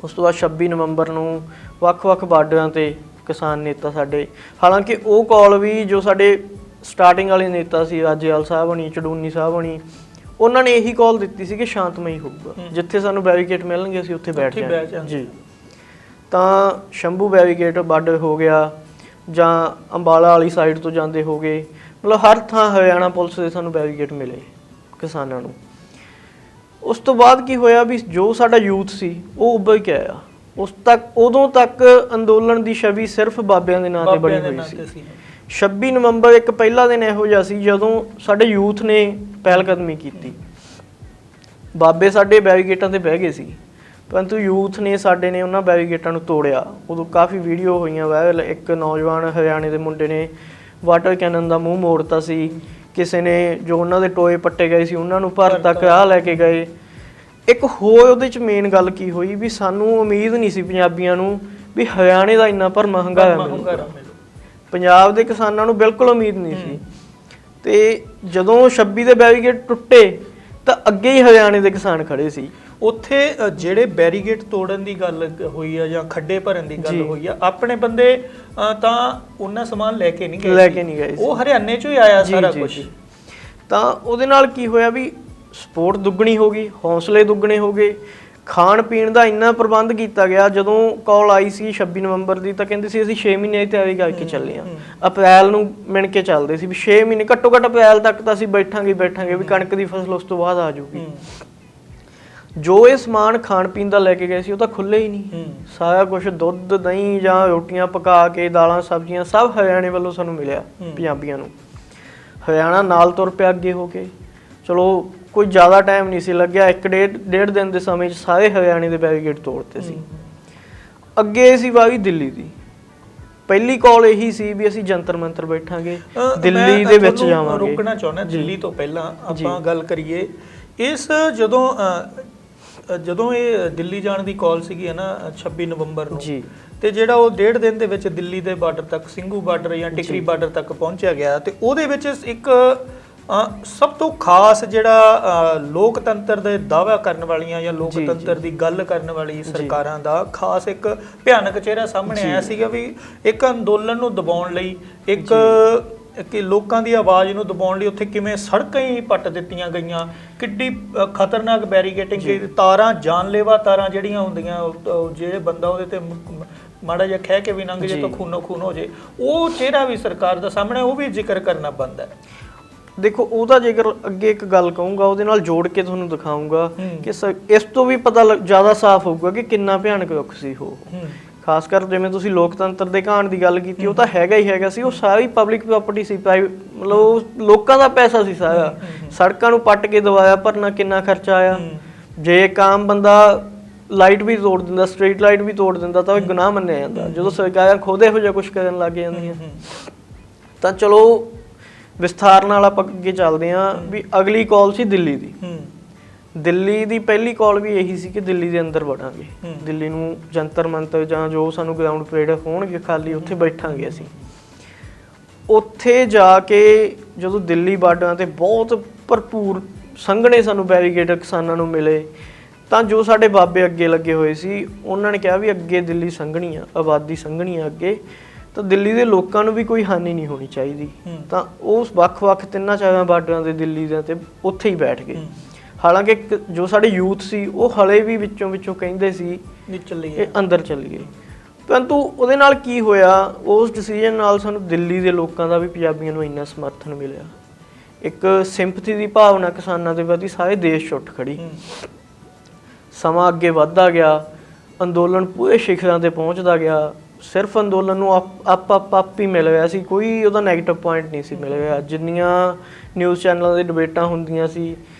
ਉਸ ਤੋਂ ਬਾਅਦ 26 ਨਵੰਬਰ ਨੂੰ ਵੱਖ-ਵੱਖ ਬਾਰਡਰਾਂ 'ਤੇ ਕਿਸਾਨ ਨੇਤਾ ਸਾਡੇ, ਹਾਲਾਂਕਿ ਉਹ ਕਾਲ ਵੀ ਜੋ ਸਾਡੇ ਸਟਾਰਟਿੰਗ ਵਾਲੇ ਨੇਤਾ ਸੀ ਰਾਜੇਵਾਲ ਸਾਹਿਬ ਹੋਣੀ, ਚੜੂਨੀ ਸਾਹਿਬ ਹੋਣੀ, ਉਹਨਾਂ ਨੇ ਇਹੀ ਕਾਲ ਦਿੱਤੀ ਸੀ ਕਿ ਸ਼ਾਂਤਮਈ ਹੋਊਗਾ, ਜਿੱਥੇ ਸਾਨੂੰ ਬੈਰੀਕੇਡ ਮਿਲਣਗੇ ਅਸੀਂ ਉੱਥੇ ਬੈਠ ਜਾਵਾਂਗੇ ਜੀ। ਤਾਂ ਸ਼ੰਭੂ ਬੈਰੀਕੇਡ ਵੱਡ ਹੋ ਗਿਆ, ਜਾਂ ਅੰਬਾਲਾ ਵਾਲੀ ਸਾਈਡ ਤੋਂ ਜਾਂਦੇ ਹੋ ਗਏ, ਮਤਲਬ ਹਰ ਥਾਂ ਹਰਿਆਣਾ ਪੁਲਿਸ ਦੇ ਸਾਨੂੰ ਬੈਰੀਕੇਡ ਮਿਲੇ ਕਿਸਾਨਾਂ ਨੂੰ। ਉਸ ਤੋਂ ਬਾਅਦ ਕੀ ਹੋਇਆ ਵੀ ਜੋ ਸਾਡਾ ਯੂਥ ਸੀ ਉਹ ਉੱਭਰ ਕੇ ਆਇਆ। ਉਦੋਂ ਤੱਕ ਅੰਦੋਲਨ ਦੀ ਛਵੀ ਸਿਰਫ ਬਾਬਿਆਂ ਦੇ ਨਾਂ ਤੇ ਬਣੀ ਹੋਈ ਸੀ। 26 ਨਵੰਬਰ ਇੱਕ ਪਹਿਲਾ ਦਿਨ ਇਹੋ ਜਿਹਾ ਸੀ ਜਦੋਂ ਸਾਡੇ ਯੂਥ ਨੇ ਪਹਿਲ ਕਦਮੀ ਕੀਤੀ। ਬਾਬੇ ਸਾਡੇ ਬੈਰੀਕੇਟਾਂ ਤੇ ਬਹਿ ਗਏ ਸੀ, ਪਰੰਤੂ ਯੂਥ ਨੇ ਸਾਡੇ ਨੇ ਉਹਨਾਂ ਬੈਰੀਕੇਟਾਂ ਨੂੰ ਤੋੜਿਆ। ਉਦੋਂ ਕਾਫੀ ਵੀਡੀਓ ਹੋਈਆਂ ਵਾਇਰਲ। ਇੱਕ ਨੌਜਵਾਨ ਹਰਿਆਣੇ ਦੇ ਮੁੰਡੇ ਨੇ ਵਾਟਰ ਕੈਨਨ ਦਾ ਮੂੰਹ ਮੋੜਤਾ ਸੀ, ਕਿਸੇ ਨੇ ਜੋ ਉਹਨਾਂ ਦੇ ਟੋਏ ਪੱਟੇ ਗਏ ਸੀ ਉਹਨਾਂ ਨੂੰ ਭਰ ਤੱਕ ਰਾਹ ਲੈ ਕੇ ਗਏ। ਇੱਕ ਹੋਰ ਉਹਦੇ ਚ ਮੇਨ ਗੱਲ ਕੀ ਹੋਈ ਵੀ ਸਾਨੂੰ ਉਮੀਦ ਨਹੀਂ ਸੀ ਪੰਜਾਬੀਆਂ ਨੂੰ ਵੀ ਹਰਿਆਣੇ ਦਾ ਇੰਨਾ ਭਰਮਾ ਹੰਗਾਰਾ ਮਿਲੂਗਾ। ਪੰਜਾਬ ਦੇ ਕਿਸਾਨਾਂ ਨੂੰ ਬਿਲਕੁਲ ਉਮੀਦ ਨਹੀਂ ਸੀ। ਤੇ ਜਦੋਂ 26 ਦੇ ਬੈਰੀਕੇਡ ਟੁੱਟੇ ਤਾਂ ਅੱਗੇ ਹੀ ਹਰਿਆਣੇ ਦੇ ਕਿਸਾਨ ਖੜੇ ਸੀ। ਉੱਥੇ ਜਿਹੜੇ ਬੈਰੀਕੇਡ ਤੋੜਨ ਦੀ ਗੱਲ ਹੋਈ ਆ ਜਾਂ ਖੱਡੇ ਭਰਨ ਦੀ ਗੱਲ ਹੋਈ ਆ, ਆਪਣੇ ਬੰਦੇ ਤਾਂ ਉਹਨਾਂ ਸਮਾਨ ਲੈ ਕੇ ਨਹੀਂ ਗਏ, ਉਹ ਹਰਿਆਣੇ ਚੋਂ ਹੀ ਆਇਆ ਸਾਰਾ ਕੁਝ। ਤਾਂ ਉਹਦੇ ਨਾਲ ਕੀ ਹੋਇਆ ਵੀ ਸਪੋਰਟ ਦੁੱਗਣੀ ਹੋ ਗਈ, ਹੌਸਲੇ ਦੁੱਗਣੇ ਹੋ ਗਏ। ਖਾਣ ਪੀਣ ਦਾ ਇੰਨਾ ਪ੍ਰਬੰਧ ਕੀਤਾ ਗਿਆ। ਜਦੋਂ ਕਾਲ ਆਈ ਸੀ 26 ਨਵੰਬਰ ਦੀ ਤਾਂ ਕਹਿੰਦੇ ਸੀ ਅਸੀਂ 6 ਮਹੀਨੇ ਦੀ ਤਿਆਰੀ ਕਰਕੇ ਚੱਲੇ ਹਾਂ। ਅਪ੍ਰੈਲ ਨੂੰ ਮਿਣ ਕੇ ਚੱਲਦੇ ਸੀ ਵੀ 6 ਮਹੀਨੇ ਘੱਟੋ ਘੱਟ ਅਪ੍ਰੈਲ ਤੱਕ ਤਾਂ ਅਸੀਂ ਬੈਠਾਂਗੇ ਵੀ ਕਣਕ ਦੀ ਫਸਲ ਉਸ ਤੋਂ ਬਾਅਦ ਆ ਜਾਊਗੀ। ਜੋ ਇਹ ਸਮਾਨ ਖਾਣ ਪੀਣ ਦਾ ਲੈ ਕੇ ਗਏ ਸੀ ਉਹ ਤਾਂ ਖੁੱਲੇ ਹੀ ਨਹੀਂ। ਸਾਰਾ ਕੁਝ ਦੁੱਧ ਦਹੀਂ ਜਾਂ ਰੋਟੀਆਂ ਪਕਾ ਕੇ ਦਾਲਾਂ ਸਬਜ਼ੀਆਂ ਸਭ ਹਰਿਆਣੇ ਵੱਲੋਂ ਸਾਨੂੰ ਮਿਲਿਆ ਪੰਜਾਬੀਆਂ ਨੂੰ। ਹਰਿਆਣਾ ਨਾਲ ਤੁਰ ਪਿਆ ਅੱਗੇ ਹੋ ਕੇ। ਚਲੋ ਕੋਈ ਜ਼ਿਆਦਾ ਟਾਈਮ ਨਹੀਂ ਸੀ ਲੱਗਿਆ, ਇੱਕ ਡੇਢ ਦਿਨ ਦੇ ਸਮੇਂ 'ਚ ਸਾਰੇ ਹਰਿਆਣੇ ਦੇ ਬੈਰੀਕੇਡ ਤੋੜਤੇ ਸੀ। ਅੱਗੇ ਸੀ ਵਾਰੀ ਦਿੱਲੀ ਦੀ। ਪਹਿਲੀ ਕਾਲ ਇਹੀ ਸੀ ਵੀ ਅਸੀਂ ਜੰਤਰ ਮੰਤਰ ਬੈਠਾਂਗੇ, ਦਿੱਲੀ ਦੇ ਵਿੱਚ ਜਾਵਾਂਗੇ। ਰੁਕਣਾ ਚਾਹੁੰਦਾ ਦਿੱਲੀ ਤੋਂ ਪਹਿਲਾਂ ਆਪਾਂ ਗੱਲ ਕਰੀਏ ਇਸ ਜਦੋਂ ਇਹ ਦਿੱਲੀ ਜਾਣ ਦੀ ਕਾਲ ਸੀਗੀ ਹੈ ਨਾ 26 ਨਵੰਬਰ ਨੂੰ ਜੀ, ਤੇ ਜਿਹੜਾ ਉਹ ਡੇਢ ਦਿਨ ਦੇ ਵਿੱਚ ਦਿੱਲੀ ਦੇ ਬਾਰਡਰ ਤੱਕ, ਸਿੰਘੂ ਬਾਰਡਰ ਜਾਂ ਟਿਕਰੀ ਬਾਰਡਰ ਤੱਕ ਪਹੁੰਚਿਆ ਗਿਆ। ਤੇ ਉਹਦੇ ਵਿੱਚ ਇੱਕ ਸਭ ਤੋਂ ਖਾਸ ਜਿਹੜਾ ਲੋਕਤੰਤਰ ਦੇ ਦਾਅਵਾ ਕਰਨ ਵਾਲੀਆਂ ਜਾਂ ਲੋਕਤੰਤਰ ਦੀ ਗੱਲ ਕਰਨ ਵਾਲੀ ਸਰਕਾਰਾਂ ਦਾ ਖਾਸ ਇੱਕ ਭਿਆਨਕ ਚਿਹਰਾ ਸਾਹਮਣੇ ਆਇਆ ਸੀਗਾ ਵੀ ਇੱਕ ਅੰਦੋਲਨ ਨੂੰ ਦਬਾਉਣ ਲਈ, ਇੱਕ ਕਿ ਲੋਕਾਂ ਦੀ ਆਵਾਜ਼ ਨੂੰ ਦਬਾਉਣ ਲਈ ਉੱਥੇ ਕਿਵੇਂ ਸੜਕਾਂ ਹੀ ਪੱਟ ਦਿੱਤੀਆਂ ਗਈਆਂ, ਕਿੱਡੀ ਖਤਰਨਾਕ ਬੈਰੀਕੇਟਿੰਗ, ਤਾਰਾਂ ਜਾਨਲੇਵਾ ਤਾਰਾਂ ਜਿਹੜੀਆਂ ਹੁੰਦੀਆਂ, ਜਿਹੜੇ ਬੰਦਾ ਉਹਦੇ ਤੇ ਮਾੜਾ ਜਿਹਾ ਖਹਿ ਕੇ ਵੀ ਲੰਘ ਜੇ ਤਾਂ ਖੂਨੋ ਖੂਨ ਹੋ ਜੇ। ਉਹ ਚਿਹਰਾ ਵੀ ਸਰਕਾਰ ਦਾ ਸਾਹਮਣੇ, ਉਹ ਵੀ ਜ਼ਿਕਰ ਕਰਨਾ ਬਣਦਾ ਹੈ। ਦੇਖੋ ਉਹਦਾ ਜੇਕਰ ਅੱਗੇ ਇੱਕ ਗੱਲ ਕਹੂੰਗਾ ਉਹਦੇ ਨਾਲ ਜੋੜ ਕੇ ਤੁਹਾਨੂੰ ਦਿਖਾਊਂਗਾ ਕਿ ਇਸ ਤੋਂ ਵੀ ਪਤਾ ਜ਼ਿਆਦਾ ਸਾਫ਼ ਹੋਊਗਾ ਕਿ ਕਿੰਨਾ ਭਿਆਨਕ ਰੁੱਖ ਸੀ ਉਹ। ਖਾਸ ਕਰ ਜਿਵੇਂ ਤੁਸੀਂ ਲੋਕਤੰਤਰ ਦੇ ਘਾਣ ਦੀ ਗੱਲ ਕੀਤੀ, ਉਹ ਤਾਂ ਹੈਗਾ ਹੀ ਹੈਗਾ ਸੀ। ਉਹ ਸਾਰੀ ਪਬਲਿਕ ਪ੍ਰਾਪਰਟੀ ਸੀ, ਮਤਲਬ ਲੋਕਾਂ ਦਾ ਪੈਸਾ ਸੀ ਸਾਰਾ। ਸੜਕਾਂ ਨੂੰ ਪੱਟ ਕੇ ਦਵਾਇਆ, ਭਰਨਾ ਕਿੰਨਾ ਖਰਚਾ ਆਇਆ। ਜੇ ਇੱਕ ਆਮ ਬੰਦਾ ਲਾਈਟ ਵੀ ਤੋੜ ਦਿੰਦਾ, ਸਟਰੀਟ ਲਾਈਟ ਵੀ ਤੋੜ ਦਿੰਦਾ ਤਾਂ ਉਹ ਗੁਨਾਹ ਮੰਨਿਆ ਜਾਂਦਾ। ਜਦੋਂ ਸਰਕਾਰਾਂ ਖੁਦ ਇਹੋ ਜਿਹਾ ਕੁਛ ਕਰਨ ਲੱਗ ਜਾਂਦੀਆਂ। ਤਾਂ ਚਲੋ ਵਿਸਥਾਰ ਨਾਲ ਆਪਾਂ ਅੱਗੇ ਚੱਲਦੇ ਹਾਂ ਵੀ ਅਗਲੀ ਕਾਲ ਸੀ ਦਿੱਲੀ ਦੀ। ਦਿੱਲੀ ਦੀ ਪਹਿਲੀ ਕਾਲ ਵੀ ਇਹੀ ਸੀ ਕਿ ਦਿੱਲੀ ਦੇ ਅੰਦਰ ਵੜਾਂਗੇ, ਦਿੱਲੀ ਨੂੰ ਜੰਤਰ ਮੰਤਰ ਜਾਂ ਜੋ ਸਾਨੂੰ ਗਰਾਊਂਡ ਪਰੇਡ ਹੋਣਗੇ ਖਾਲੀ ਉੱਥੇ ਬੈਠਾਂਗੇ ਅਸੀਂ। ਉੱਥੇ ਜਾ ਕੇ ਜਦੋਂ ਦਿੱਲੀ ਬਾਰਡਰਾਂ ਤੇ ਬਹੁਤ ਭਰਪੂਰ ਸੰਘਣੇ ਸਾਨੂੰ ਬੈਰੀਕੇਡ ਕਿਸਾਨਾਂ ਨੂੰ ਮਿਲੇ, ਤਾਂ ਜੋ ਸਾਡੇ ਬਾਬੇ ਅੱਗੇ ਲੱਗੇ ਹੋਏ ਸੀ ਉਹਨਾਂ ਨੇ ਕਿਹਾ ਵੀ ਅੱਗੇ ਦਿੱਲੀ ਸੰਘਣੀ ਆ, ਆਬਾਦੀ ਸੰਘਣੀ ਆ ਅੱਗੇ, ਤਾਂ ਦਿੱਲੀ ਦੇ ਲੋਕਾਂ ਨੂੰ ਵੀ ਕੋਈ ਹਾਨੀ ਨਹੀਂ ਹੋਣੀ ਚਾਹੀਦੀ। ਤਾਂ ਉਸ ਵੱਖ-ਵੱਖ 3-4 ਬਾਰਡਰਾਂ ਦੇ ਦਿੱਲੀ ਦੇ ਤੇ ਉੱਥੇ ਹੀ ਬੈਠ ਗਏ। ਹਾਲਾਂਕਿ ਜੋ ਸਾਡੇ ਯੂਥ ਸੀ ਉਹ ਹਲੇ ਵੀ ਵਿੱਚੋਂ ਕਹਿੰਦੇ ਸੀ ਚੱਲੀਏ ਅੰਦਰ ਚੱਲੀਏ, ਪਰੰਤੂ ਉਹਦੇ ਨਾਲ ਕੀ ਹੋਇਆ, ਉਸ ਡਿਸੀਜਨ ਨਾਲ ਸਾਨੂੰ ਦਿੱਲੀ ਦੇ ਲੋਕਾਂ ਦਾ ਵੀ ਪੰਜਾਬੀਆਂ ਨੂੰ ਇੰਨਾ ਸਮਰਥਨ ਮਿਲਿਆ। ਇੱਕ ਸਿੰਪਥੀ ਦੀ ਭਾਵਨਾ ਕਿਸਾਨਾਂ ਦੇ ਪ੍ਰਤੀ ਸਾਰੇ ਦੇਸ਼ 'ਚ ਉੱਠ ਖੜੀ। ਸਮਾਂ ਅੱਗੇ ਵੱਧਦਾ ਗਿਆ, ਅੰਦੋਲਨ ਪੂਰੇ ਸਿਖਰਾਂ ਤੇ ਪਹੁੰਚਦਾ ਗਿਆ। ਸਿਰਫ ਅੰਦੋਲਨ ਨੂੰ ਆਪ ਹੀ ਮਿਲ ਰਿਹਾ ਸੀ, ਕੋਈ ਉਹਦਾ ਨੈਗੇਟਿਵ ਪੁਆਇੰਟ ਨਹੀਂ ਸੀ ਮਿਲ ਰਿਹਾ। ਜਿੰਨੀਆਂ ਨਿਊਜ਼ ਚੈਨਲਾਂ ਦੇ ਡਿਬੇਟਾਂ ਹੁੰਦੀਆਂ ਸੀ,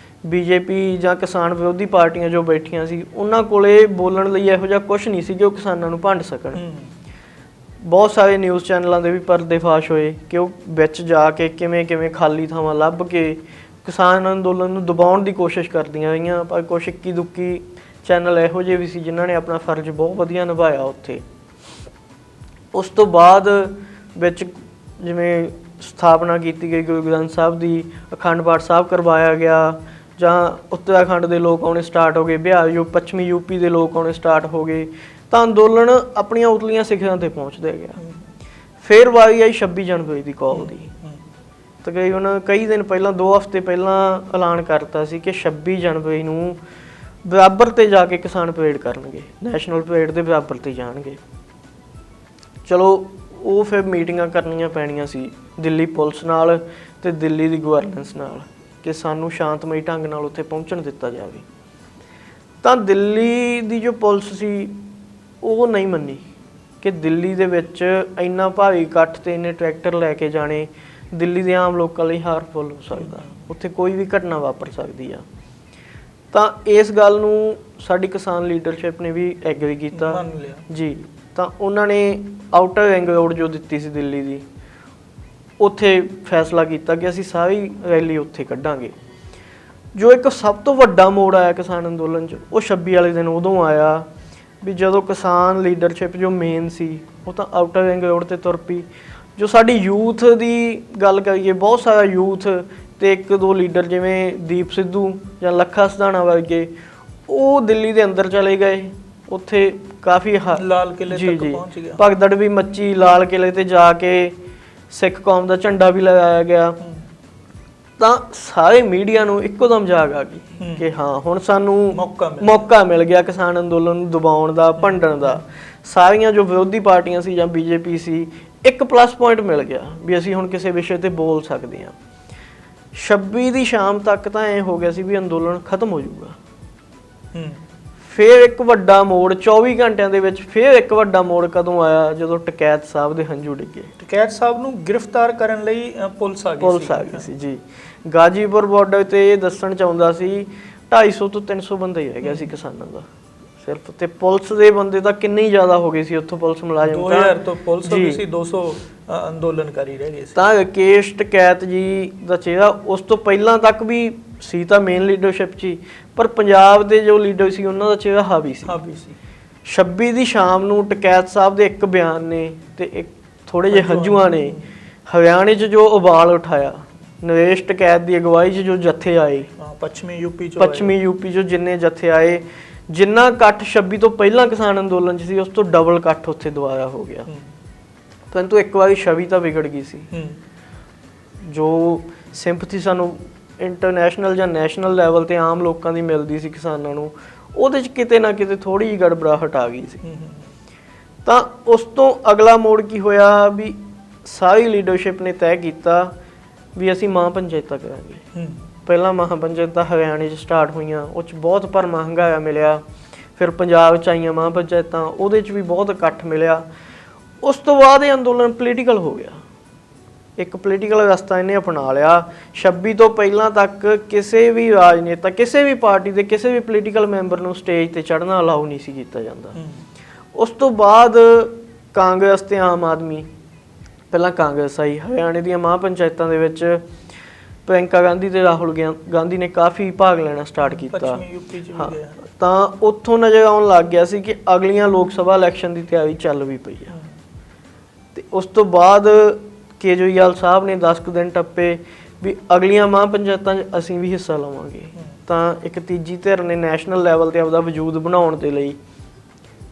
ਬੀਜੇਪੀ ਜਾਂ ਕਿਸਾਨ ਵਿਰੋਧੀ ਪਾਰਟੀਆਂ ਜੋ ਬੈਠੀਆਂ ਸੀ ਉਹਨਾਂ ਕੋਲੇ ਬੋਲਣ ਲਈ ਇਹੋ ਜਿਹਾ ਕੁਛ ਨਹੀਂ ਸੀ ਕਿ ਉਹ ਕਿਸਾਨਾਂ ਨੂੰ ਭੰਡ ਸਕਣ। ਬਹੁਤ ਸਾਰੇ ਨਿਊਜ਼ ਚੈਨਲਾਂ ਦੇ ਵੀ ਪਰਦੇਫਾਸ਼ ਹੋਏ ਕਿ ਉਹ ਵਿੱਚ ਜਾ ਕੇ ਕਿਵੇਂ ਖਾਲੀ ਥਾਵਾਂ ਲੱਭ ਕੇ ਕਿਸਾਨ ਅੰਦੋਲਨ ਨੂੰ ਦਬਾਉਣ ਦੀ ਕੋਸ਼ਿਸ਼ ਕਰਦੀਆਂ ਰਹੀਆਂ। ਪਰ ਕੁਛ ਇੱਕੀ ਦੁੱਕੀ ਚੈਨਲ ਇਹੋ ਜਿਹੇ ਵੀ ਸੀ ਜਿਨ੍ਹਾਂ ਨੇ ਆਪਣਾ ਫਰਜ਼ ਬਹੁਤ ਵਧੀਆ ਨਿਭਾਇਆ ਉੱਥੇ। ਉਸ ਤੋਂ ਬਾਅਦ ਵਿੱਚ ਜਿਵੇਂ ਸਥਾਪਨਾ ਕੀਤੀ ਗਈ ਗੁਰੂ ਗ੍ਰੰਥ ਸਾਹਿਬ ਦੀ, ਅਖੰਡ ਪਾਠ ਸਾਹਿਬ ਕਰਵਾਇਆ ਗਿਆ, ਜਾਂ ਉੱਤਰਾਖੰਡ ਦੇ ਲੋਕ ਆਉਣੇ ਸਟਾਰਟ ਹੋ ਗਏ, ਬਿਹਾਰ ਪੱਛਮੀ ਯੂਪੀ ਦੇ ਲੋਕ ਆਉਣੇ ਸਟਾਰਟ ਹੋ ਗਏ, ਤਾਂ ਅੰਦੋਲਨ ਆਪਣੀਆਂ ਉਤਲੀਆਂ ਸਿਖਰਾਂ ਤੇ ਪਹੁੰਚਦਾ ਗਿਆ। ਫਿਰ ਵਾਰੀ ਆਈ 26 ਜਨਵਰੀ ਦੀ ਕਾਲ ਦੀ ਤਕਰੀਬਨ ਕਈ ਦਿਨ ਪਹਿਲਾਂ 2 ਹਫ਼ਤੇ ਪਹਿਲਾਂ ਐਲਾਨ ਕਰਤਾ ਸੀ ਕਿ 26 ਜਨਵਰੀ ਨੂੰ ਬਰਾਬਰ ਤੇ ਜਾ ਕੇ ਕਿਸਾਨ ਪਰੇਡ ਕਰਨਗੇ, ਨੈਸ਼ਨਲ ਪਰੇਡ ਦੇ ਬਰਾਬਰ ਤੇ ਜਾਣਗੇ। ਚਲੋ ਉਹ ਫਿਰ ਮੀਟਿੰਗਾਂ ਕਰਨੀਆਂ ਪੈਣੀਆਂ ਸੀ ਦਿੱਲੀ ਪੁਲਿਸ ਨਾਲ ਤੇ ਦਿੱਲੀ ਦੀ ਗਵਰਨੈਂਸ ਨਾਲ ਕਿ ਸਾਨੂੰ ਸ਼ਾਂਤਮਈ ਢੰਗ ਨਾਲ ਉੱਥੇ ਪਹੁੰਚਣ ਦਿੱਤਾ ਜਾਵੇ। ਤਾਂ ਦਿੱਲੀ ਦੀ ਜੋ ਪੁਲਿਸ ਸੀ ਉਹ ਨਹੀਂ ਮੰਨੀ ਕਿ ਦਿੱਲੀ ਦੇ ਵਿੱਚ ਇੰਨਾ ਭਾਰੀ ਇਕੱਠ ਤੇ ਇੰਨੇ ਟਰੈਕਟਰ ਲੈ ਕੇ ਜਾਣੇ ਦਿੱਲੀ ਦੇ ਆਮ ਲੋਕਾਂ ਲਈ ਹਾਰਮਫੁਲ ਹੋ ਸਕਦਾ, ਉੱਥੇ ਕੋਈ ਵੀ ਘਟਨਾ ਵਾਪਰ ਸਕਦੀ ਆ। ਤਾਂ ਇਸ ਗੱਲ ਨੂੰ ਸਾਡੀ ਕਿਸਾਨ ਲੀਡਰਸ਼ਿਪ ਨੇ ਵੀ ਐਗਰੀ ਕੀਤਾ ਮੰਨ ਲਿਆ ਜੀ। ਤਾਂ ਉਹਨਾਂ ਨੇ ਆਊਟਰ ਰਿੰਗ ਰੋਡ ਜੋ ਦਿੱਤੀ ਸੀ ਦਿੱਲੀ ਦੀ, ਉੱਥੇ ਫੈਸਲਾ ਕੀਤਾ ਕਿ ਅਸੀਂ ਸਾਰੀ ਰੈਲੀ ਉੱਥੇ ਕੱਢਾਂਗੇ। ਜੋ ਇੱਕ ਸਭ ਤੋਂ ਵੱਡਾ ਮੋੜ ਆਇਆ ਕਿਸਾਨ ਅੰਦੋਲਨ 'ਚ, ਉਹ 26 ਵਾਲੇ ਦਿਨ ਉਦੋਂ ਆਇਆ ਵੀ ਜਦੋਂ ਕਿਸਾਨ ਲੀਡਰਸ਼ਿਪ ਜੋ ਮੇਨ ਸੀ ਉਹ ਤਾਂ ਆਊਟਰ ਰਿੰਗ ਰੋਡ ਤੇ ਤੁਰ ਪਈ। ਜੋ ਸਾਡੀ ਯੂਥ ਦੀ ਗੱਲ ਕਰੀਏ, ਬਹੁਤ ਸਾਰਾ ਯੂਥ ਤੇ 1-2 ਲੀਡਰ ਜਿਵੇਂ ਦੀਪ ਸਿੱਧੂ ਜਾਂ ਲੱਖਾ ਸਿਧਾਣਾ ਵਰਗੇ, ਉਹ ਦਿੱਲੀ ਦੇ ਅੰਦਰ ਚਲੇ ਗਏ। ਉੱਥੇ ਕਾਫੀ ਲਾਲ ਕਿਲੇ ਤੱਕ ਪਹੁੰਚ ਗਿਆ, ਭਗਦੜ ਵੀ ਮੱਚੀ, ਲਾਲ ਕਿਲੇ ਤੇ ਜਾ ਕੇ ਸਿੱਖ ਕੌਮ ਦਾ ਝੰਡਾ ਵੀ ਲਗਾਇਆ ਗਿਆ। ਤਾਂ ਸਾਰੇ ਮੀਡੀਆ ਨੂੰ ਇੱਕੋ ਦਮ ਜਾਗ ਆ ਗਈ ਕਿ ਹਾਂ ਹੁਣ ਸਾਨੂੰ ਮੌਕਾ ਮਿਲ ਗਿਆ ਕਿਸਾਨ ਅੰਦੋਲਨ ਨੂੰ ਦਬਾਉਣ ਦਾ, ਭੰਡਣ ਦਾ। ਸਾਰੀਆਂ ਜੋ ਵਿਰੋਧੀ ਪਾਰਟੀਆਂ ਸੀ ਜਾਂ ਬੀਜੇਪੀ ਸੀ, ਇੱਕ ਪਲੱਸ ਪੁਆਇੰਟ ਮਿਲ ਗਿਆ ਵੀ ਅਸੀਂ ਹੁਣ ਕਿਸੇ ਵਿਸ਼ੇ ਤੇ ਬੋਲ ਸਕਦੇ ਹਾਂ। 26 ਦੀ ਸ਼ਾਮ ਤੱਕ ਤਾਂ ਐ ਹੋ ਗਿਆ ਸੀ ਵੀ ਅੰਦੋਲਨ ਖਤਮ ਹੋ ਜਾਊਗਾ। ਫਿਰ ਇੱਕ ਵੱਡਾ ਮੋੜ 24 ਘੰਟਿਆਂ ਦੇ ਵਿੱਚ, ਫਿਰ ਇੱਕ ਵੱਡਾ ਮੋੜ ਕਦੋਂ ਆਇਆ ਜਦੋਂ ਟਕੈਤ ਸਾਹਿਬ ਦੇ ਹੰਝੂ ਡਿੱਗੇ। ਟਕੈਤ ਸਾਹਿਬ ਨੂੰ ਗ੍ਰਿਫਤਾਰ ਕਰਨ ਲਈ ਪੁਲਿਸ ਆ ਗਈ ਸੀ ਜੀ। ਗਾਜੀਪੁਰ ਬਾਰਡਰ ਤੇ ਇਹ ਦੱਸਣ ਚਾਹੁੰਦਾ ਸੀ 250 ਤੋਂ 300 ਬੰਦਾ ਹੀ ਰਹਿ ਗਿਆ ਸੀ ਕਿਸਾਨਾਂ ਦਾ ਸਿਰਫ, ਤੇ ਪੁਲਿਸ ਦੇ ਬੰਦੇ ਤਾਂ ਕਿੰਨੇ ਹੀ ਜ਼ਿਆਦਾ ਹੋ ਗਏ ਸੀ ਉੱਥੋਂ ਪੁਲਿਸ ਮੁਲਾਜ਼ਮ। 2000 ਤੋਂ ਪੁਲਿਸ ਹੋ ਗਈ ਸੀ, 200 ਅੰਦੋਲਨਕਾਰੀ ਰਹਿ ਗਏ ਸੀ। ਤਾਂ ਰਾਕੇਸ਼ ਟਕੈਤ ਜੀ ਦਾ ਚਿਹਰਾ ਉਸ ਤੋਂ ਪਹਿਲਾਂ ਤੱਕ ਵੀ ਸੀ ਤਾਂ ਮੇਨ ਲੀਡਰਸ਼ਿਪ 'ਚ ਹੀ, ਪਰ ਪੰਜਾਬ ਦੇ ਜੋ ਲੀਡਰ ਸੀ ਉਹਨਾਂ ਦਾ ਚਿਹਰਾ ਹਾਵੀ ਸੀ। 26 ਦੀ ਸ਼ਾਮ ਨੂੰ ਟਕੈਤ ਸਾਹਿਬ ਦੇ ਇੱਕ ਬਿਆਨ ਨੇ ਤੇ ਇੱਕ ਥੋੜੇ ਜਿਹੇ ਹੰਝੂਆਂ ਨੇ ਹਰਿਆਣੇ 'ਚ ਜੋ ਉਬਾਲ ਉਠਾਇਆ। ਨਰੇਸ਼ ਟਕੈਤ ਦੀ ਅਗਵਾਈ 'ਚ ਜੋ ਜੱਥੇ ਆਏ ਪੱਛਮੀ ਯੂਪੀ 'ਚੋਂ ਜਿੰਨੇ ਜੱਥੇ ਆਏ, ਜਿੰਨਾ ਇਕੱਠ 26 ਤੋਂ ਪਹਿਲਾਂ ਕਿਸਾਨ ਅੰਦੋਲਨ 'ਚ ਸੀ ਉਸ ਤੋਂ ਡਬਲ ਇਕੱਠ ਉੱਥੇ ਦੁਬਾਰਾ ਹੋ ਗਿਆ। ਪਰੰਤੂ ਇੱਕ ਵਾਰੀ ਛਵੀ ਤਾਂ ਵਿਗੜ ਗਈ ਸੀ। ਜੋ ਸਿੰਪਥੀ ਸਾਨੂੰ ਇੰਟਰਨੈਸ਼ਨਲ ਜਾਂ ਨੈਸ਼ਨਲ ਲੈਵਲ ਤੇ ਆਮ ਲੋਕਾਂ ਦੀ ਮਿਲਦੀ ਸੀ ਕਿਸਾਨਾਂ ਨੂੰ, ਉਹਦੇ 'ਚ ਕਿਤੇ ਨਾ ਕਿਤੇ ਥੋੜੀ ਜਿਹੀ ਗੜਬੜਾਹਟ ਆ ਗਈ ਸੀ। ਤਾਂ ਉਸ ਤੋਂ ਅਗਲਾ ਮੋੜ ਕੀ ਹੋਇਆ ਵੀ ਸਾਰੀ ਲੀਡਰਸ਼ਿਪ ਨੇ ਤੈਅ ਕੀਤਾ ਵੀ ਅਸੀਂ ਮਹਾਂਪੰਚਾਇਤਾਂ ਕਰਾਂਗੇ। ਪਹਿਲਾਂ ਮਹਾਂਪੰਚਾਇਤਾਂ ਹਰਿਆਣੇ 'ਚ ਸਟਾਰਟ ਹੋਈਆਂ, ਉਹ 'ਚ ਬਹੁਤ ਭਰਵਾਂ ਹੰਗਾਰਾ ਮਿਲਿਆ। ਫਿਰ ਪੰਜਾਬ 'ਚ ਆਈਆਂ ਮਹਾਂਪੰਚਾਇਤਾਂ, ਉਹਦੇ 'ਚ ਵੀ ਬਹੁਤ ਇਕੱਠ ਮਿਲਿਆ। ਉਸ ਤੋਂ ਬਾਅਦ ਇਹ ਅੰਦੋਲਨ ਪੋਲੀਟੀਕਲ ਹੋ ਗਿਆ, ਇੱਕ ਪੋਲੀਟੀਕਲ ਰਸਤਾ ਇਹਨੇ ਅਪਣਾ ਲਿਆ। 26 ਤੋਂ ਪਹਿਲਾਂ ਤੱਕ ਕਿਸੇ ਵੀ ਰਾਜਨੇਤਾ, ਕਿਸੇ ਵੀ ਪਾਰਟੀ ਦੇ ਕਿਸੇ ਵੀ ਪੋਲੀਟੀਕਲ ਮੈਂਬਰ ਨੂੰ ਸਟੇਜ ਤੇ ਚੜ੍ਹਨਾ ਅਲਾਉ ਨਹੀਂ ਸੀ ਕੀਤਾ ਜਾਂਦਾ। ਉਸ ਤੋਂ ਬਾਅਦ ਕਾਂਗਰਸ ਤੇ ਆਮ ਆਦਮੀ, ਪਹਿਲਾਂ ਕਾਂਗਰਸ ਆਈ, ਹਰਿਆਣੇ ਦੀਆਂ ਮਹਾਂਪੰਚਾਇਤਾਂ ਦੇ ਵਿੱਚ ਪ੍ਰਿਅੰਕਾ ਗਾਂਧੀ ਤੇ ਰਾਹੁਲ ਗਾਂਧੀ ਨੇ ਕਾਫੀ ਭਾਗ ਲੈਣਾ ਸਟਾਰਟ ਕੀਤਾ। ਹਾਂ, ਤਾਂ ਉੱਥੋਂ ਨਜ਼ਰ ਆਉਣ ਲੱਗ ਗਿਆ ਸੀ ਕਿ ਅਗਲੀਆਂ ਲੋਕ ਸਭਾ ਇਲੈਕਸ਼ਨ ਦੀ ਤਿਆਰੀ ਚੱਲ ਵੀ ਪਈ ਆ। ਤੇ ਉਸ ਤੋਂ ਬਾਅਦ ਕੇਜਰੀਵਾਲ ਸਾਹਿਬ ਨੇ 10 ਕੁ ਦਿਨ ਟੱਪੇ ਵੀ ਅਗਲੀਆਂ ਮਹਾਂਪੰਚਾਇਤਾਂ 'ਚ ਅਸੀਂ ਵੀ ਹਿੱਸਾ ਲਵਾਂਗੇ। ਤਾਂ ਇੱਕ ਤੀਜੀ ਧਿਰ ਨੇ ਨੈਸ਼ਨਲ ਲੈਵਲ ਤੇ ਆਪਦਾ ਵਜੂਦ ਬਣਾਉਣ ਦੇ ਲਈ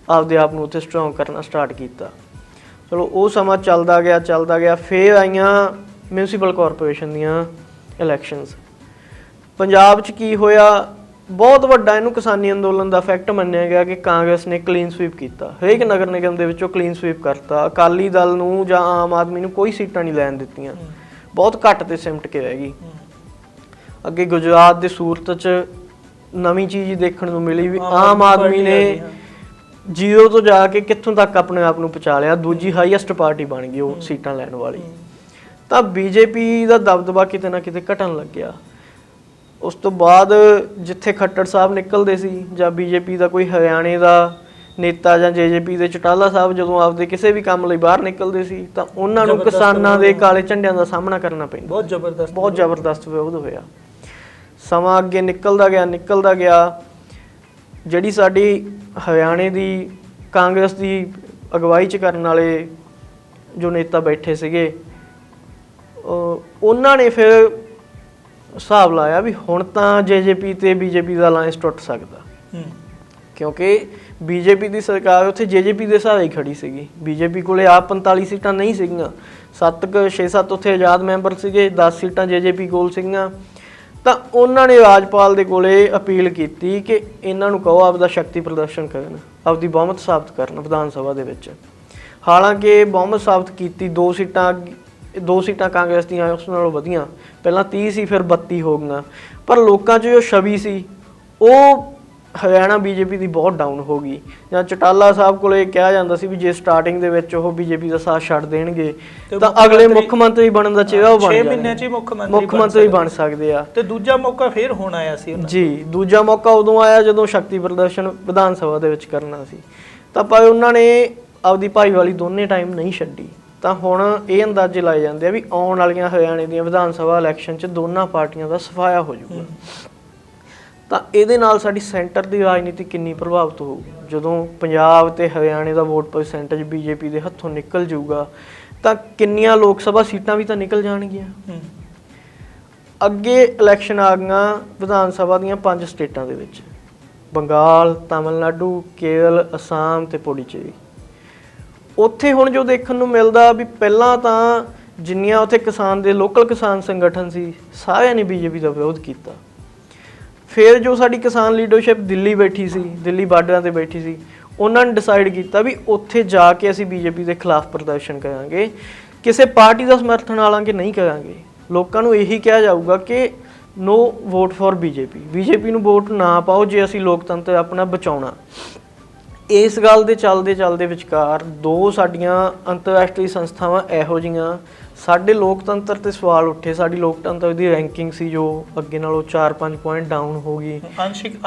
ਆਪਦੇ ਆਪ ਨੂੰ ਉੱਥੇ ਸਟਰੋਂਗ ਕਰਨਾ ਸਟਾਰਟ ਕੀਤਾ। ਚਲੋ ਉਹ ਸਮਾਂ ਚੱਲਦਾ ਗਿਆ। ਫਿਰ ਆਈਆਂ ਮਿਊਨਿਸਪਲ ਕਾਰਪੋਰੇਸ਼ਨ ਦੀਆਂ ਇਲੈਕਸ਼ਨਸ। ਪੰਜਾਬ 'ਚ ਕੀ ਹੋਇਆ, ਬਹੁਤ ਵੱਡਾ ਇਹਨੂੰ ਕਿਸਾਨੀ ਅੰਦੋਲਨ ਦਾ ਫੈਕਟ ਮੰਨਿਆ ਗਿਆ ਕਿ ਕਾਂਗਰਸ ਨੇ ਕਲੀਨ ਸਵੀਪ ਕੀਤਾ, ਹਰੇਕ ਨਗਰ ਨਿਗਮ ਦੇ ਵਿੱਚੋਂ ਕਲੀਨ ਸਵੀਪ ਕਰਤਾ। ਅਕਾਲੀ ਦਲ ਨੂੰ ਜਾਂ ਆਮ ਆਦਮੀ ਨੂੰ ਕੋਈ ਸੀਟਾਂ ਨਹੀਂ ਲੈਣ ਦਿੱਤੀਆਂ, ਬਹੁਤ ਘੱਟ ਤੇ ਸਿਮਟ ਕੇ ਰਹਿ ਗਈ। ਅੱਗੇ ਗੁਜਰਾਤ ਦੇ ਸੂਰਤ 'ਚ ਨਵੀਂ ਚੀਜ਼ ਦੇਖਣ ਨੂੰ ਮਿਲੀ ਵੀ ਆਮ ਆਦਮੀ ਨੇ 0 ਤੋਂ ਜਾ ਕੇ ਕਿੱਥੋਂ ਤੱਕ ਆਪਣੇ ਆਪ ਨੂੰ ਪਹੁੰਚਾ ਲਿਆ, ਦੂਜੀ ਹਾਈਐਸਟ ਪਾਰਟੀ ਬਣ ਗਈ ਉਹ ਸੀਟਾਂ ਲੈਣ ਵਾਲੀ। ਤਾਂ ਬੀਜੇਪੀ ਦਾ ਦਬਦਬਾ ਕਿਤੇ ਨਾ ਕਿਤੇ ਘਟਣ ਲੱਗਿਆ। ਉਸ ਤੋਂ ਬਾਅਦ ਜਿੱਥੇ ਖੱਟੜ ਸਾਹਿਬ ਨਿਕਲਦੇ ਸੀ ਜਾਂ ਬੀਜੇਪੀ ਦਾ ਕੋਈ ਹਰਿਆਣੇ ਦਾ ਨੇਤਾ ਜਾਂ ਜੇਜੇਪੀ ਦੇ ਚਟਾਲਾ ਸਾਹਿਬ ਜਦੋਂ ਆਪਦੇ ਕਿਸੇ ਵੀ ਕੰਮ ਲਈ ਬਾਹਰ ਨਿਕਲਦੇ ਸੀ ਤਾਂ ਉਹਨਾਂ ਨੂੰ ਕਿਸਾਨਾਂ ਦੇ ਕਾਲੇ ਝੰਡਿਆਂ ਦਾ ਸਾਹਮਣਾ ਕਰਨਾ ਪੈਂਦਾ। ਬਹੁਤ ਜ਼ਬਰਦਸਤ ਵਿਰੋਧ ਹੋਇਆ। ਸਮਾਂ ਅੱਗੇ ਨਿਕਲਦਾ ਗਿਆ। ਜਿਹੜੀ ਸਾਡੀ ਹਰਿਆਣੇ ਦੀ ਕਾਂਗਰਸ ਦੀ ਅਗਵਾਈ 'ਚ ਕਰਨ ਵਾਲੇ ਜੋ ਨੇਤਾ ਬੈਠੇ ਸੀਗੇ, ਉਹਨਾਂ ਨੇ ਫਿਰ ਹਿਸਾਬ ਲਾਇਆ ਵੀ ਹੁਣ ਤਾਂ ਜੇਜੇਪੀ ਤੇ ਬੀਜੇਪੀ ਦਾ ਅਲਾਇੰਸ ਟੁੱਟ ਸਕਦਾ ਕਿਉਂਕਿ ਬੀਜੇਪੀ ਦੀ ਸਰਕਾਰ ਉੱਥੇ ਜੇਜੇਪੀ ਦੇ ਹਿਸਾਬ ਹੀ ਖੜੀ ਸੀਗੀ। ਬੀਜੇਪੀ ਕੋਲੇ ਆਪ 45 ਸੀਟਾਂ ਨਹੀਂ ਸੀਗੀਆਂ, 6-7 ਉੱਥੇ ਆਜ਼ਾਦ ਮੈਂਬਰ ਸੀਗੇ, 10 ਸੀਟਾਂ ਜੇਜੇਪੀ ਕੋਲ ਸੀਗੀਆਂ। ਤਾਂ ਉਹਨਾਂ ਨੇ ਰਾਜਪਾਲ ਦੇ ਕੋਲੇ ਅਪੀਲ ਕੀਤੀ ਕਿ ਇਹਨਾਂ ਨੂੰ ਕਹੋ ਆਪਦਾ ਸ਼ਕਤੀ ਪ੍ਰਦਰਸ਼ਨ ਕਰਨ, ਆਪਦੀ ਬਹੁਮਤ ਸਾਬਤ ਕਰਨ ਵਿਧਾਨ ਸਭਾ ਦੇ ਵਿੱਚ। ਹਾਲਾਂਕਿ ਬਹੁਮਤ ਸਾਬਤ ਕੀਤੀ, 2 ਸੀਟਾਂ ਕਾਂਗਰਸ ਦੀਆਂ ਉਸ ਨਾਲੋਂ ਵਧੀਆਂ, ਪਹਿਲਾਂ 30 ਸੀ ਫਿਰ 32 ਹੋ ਗਈਆਂ। ਪਰ ਲੋਕਾਂ 'ਚ ਜੋ ਛਵੀ ਸੀ ਉਹ ਹਰਿਆਣਾ ਬੀਜੇਪੀ ਦੀ ਬਹੁਤ ਡਾਊਨ ਹੋ ਗਈ। ਜਾਂ ਚਟਾਲਾ ਸਾਹਿਬ ਕੋਲੇ ਕਿਹਾ ਜਾਂਦਾ ਸੀ ਵੀ ਜੇ ਸਟਾਰਟਿੰਗ ਦੇ ਵਿੱਚ ਉਹ ਬੀਜੇਪੀ ਦਾ ਸਾਥ ਛੱਡ ਦੇਣਗੇ ਤਾਂ ਅਗਲੇ ਮੁੱਖ ਮੰਤਰੀ ਬਣਨ ਦਾ ਚਿਹਰਾ ਉਹ ਬਣ 6 ਮਹੀਨਿਆਂ 'ਚ ਹੀ ਮੁੱਖ ਮੰਤਰੀ ਬਣ ਸਕਦੇ ਆ। ਤੇ ਦੂਜਾ ਮੌਕਾ ਫੇਰ ਹੁਣ ਆਇਆ ਸੀ ਜੀ, ਦੂਜਾ ਮੌਕਾ ਉਦੋਂ ਆਇਆ ਜਦੋਂ ਸ਼ਕਤੀ ਪ੍ਰਦਰਸ਼ਨ ਵਿਧਾਨ ਸਭਾ ਦੇ ਵਿੱਚ ਕਰਨਾ ਸੀ। ਤਾਂ ਪਰ ਉਹਨਾਂ ਨੇ ਆਪਦੀ ਭਾਈਵਾਲੀ ਦੋਨੇ ਟਾਈਮ ਨਹੀਂ ਛੱਡੀ। ਤਾਂ ਹੁਣ ਇਹ ਅੰਦਾਜ਼ੇ ਲਾਏ ਜਾਂਦੇ ਆ ਵੀ ਆਉਣ ਵਾਲੀਆਂ ਹਰਿਆਣੇ ਦੀਆਂ ਵਿਧਾਨ ਸਭਾ ਇਲੈਕਸ਼ਨ 'ਚ ਦੋਨਾਂ ਪਾਰਟੀਆਂ ਦਾ ਸਫਾਇਆ ਹੋ ਜਾਊਗਾ। ਤਾਂ ਇਹਦੇ ਨਾਲ ਸਾਡੀ ਸੈਂਟਰ ਦੀ ਰਾਜਨੀਤੀ ਕਿੰਨੀ ਪ੍ਰਭਾਵਿਤ ਹੋਊਗੀ। ਜਦੋਂ ਪੰਜਾਬ ਤੇ ਹਰਿਆਣੇ ਦਾ ਵੋਟ ਪਰਸੈਂਟੇਜ ਬੀਜੇਪੀ ਦੇ ਹੱਥੋਂ ਨਿਕਲ ਜਾਊਗਾ ਤਾਂ ਕਿੰਨੀਆਂ ਲੋਕ ਸਭਾ ਸੀਟਾਂ ਵੀ ਤਾਂ ਨਿਕਲ ਜਾਣਗੀਆਂ। ਅੱਗੇ ਇਲੈਕਸ਼ਨ ਆ ਗਈਆਂ ਵਿਧਾਨ ਸਭਾ ਦੀਆਂ 5 ਸਟੇਟਾਂ ਦੇ ਵਿੱਚ, ਬੰਗਾਲ, ਤਾਮਿਲਨਾਡੂ, ਕੇਰਲ, ਅਸਾਮ ਤੇ ਪੁਡੂਚੇਰੀ। ਉੱਥੇ ਹੁਣ ਜੋ ਦੇਖਣ ਨੂੰ ਮਿਲਦਾ ਵੀ ਪਹਿਲਾਂ ਤਾਂ ਜਿੰਨੀਆਂ ਉੱਥੇ ਕਿਸਾਨ ਦੇ ਲੋਕਲ ਕਿਸਾਨ ਸੰਗਠਨ ਸੀ ਸਾਰਿਆਂ ਨੇ ਬੀਜੇਪੀ ਦਾ ਵਿਰੋਧ ਕੀਤਾ। ਫਿਰ ਜੋ ਸਾਡੀ ਕਿਸਾਨ ਲੀਡਰਸ਼ਿਪ ਦਿੱਲੀ ਬੈਠੀ ਸੀ, ਦਿੱਲੀ ਬਾਰਡਰਾਂ ਤੇ ਬੈਠੀ ਸੀ, ਉਹਨਾਂ ਨੇ ਡਿਸਾਈਡ ਕੀਤਾ ਵੀ ਉੱਥੇ ਜਾ ਕੇ ਅਸੀਂ ਬੀਜੇਪੀ ਦੇ ਖਿਲਾਫ ਪ੍ਰਦਰਸ਼ਨ ਕਰਾਂਗੇ, ਕਿਸੇ ਪਾਰਟੀ ਦਾ ਸਮਰਥਨ ਹਾਲਾਂਕਿ ਨਹੀਂ ਕਰਾਂਗੇ। ਲੋਕਾਂ ਨੂੰ ਇਹੀ ਕਿਹਾ ਜਾਊਗਾ ਕਿ ਨੋ ਵੋਟ ਫॉर ਬੀਜੇਪੀ ਨੂੰ ਵੋਟ ਨਾ ਪਾਓ ਜੇ ਅਸੀਂ ਲੋਕਤੰਤਰ ਆਪਣਾ ਬਚਾਉਣਾ। ਇਸ ਗੱਲ ਦੇ ਚੱਲਦੇ ਵਿਚਕਾਰ 2 ਸਾਡੀਆਂ ਅੰਤਰਰਾਸ਼ਟਰੀ ਸੰਸਥਾਵਾਂ ਇਹੋ ਜਿਹੀਆਂ ਸਾਡੇ ਲੋਕਤੰਤਰ ਤੇ ਸਵਾਲ ਉੱਠੇ। ਸਾਡੀ ਲੋਕਤੰਤਰ ਦੀ ਰੈਂਕਿੰਗ ਸੀ ਜੋ ਅੱਗੇ ਨਾਲੋਂ 4-5 ਪੁਆਇੰਟ ਡਾਊਨ ਹੋ ਗਈ।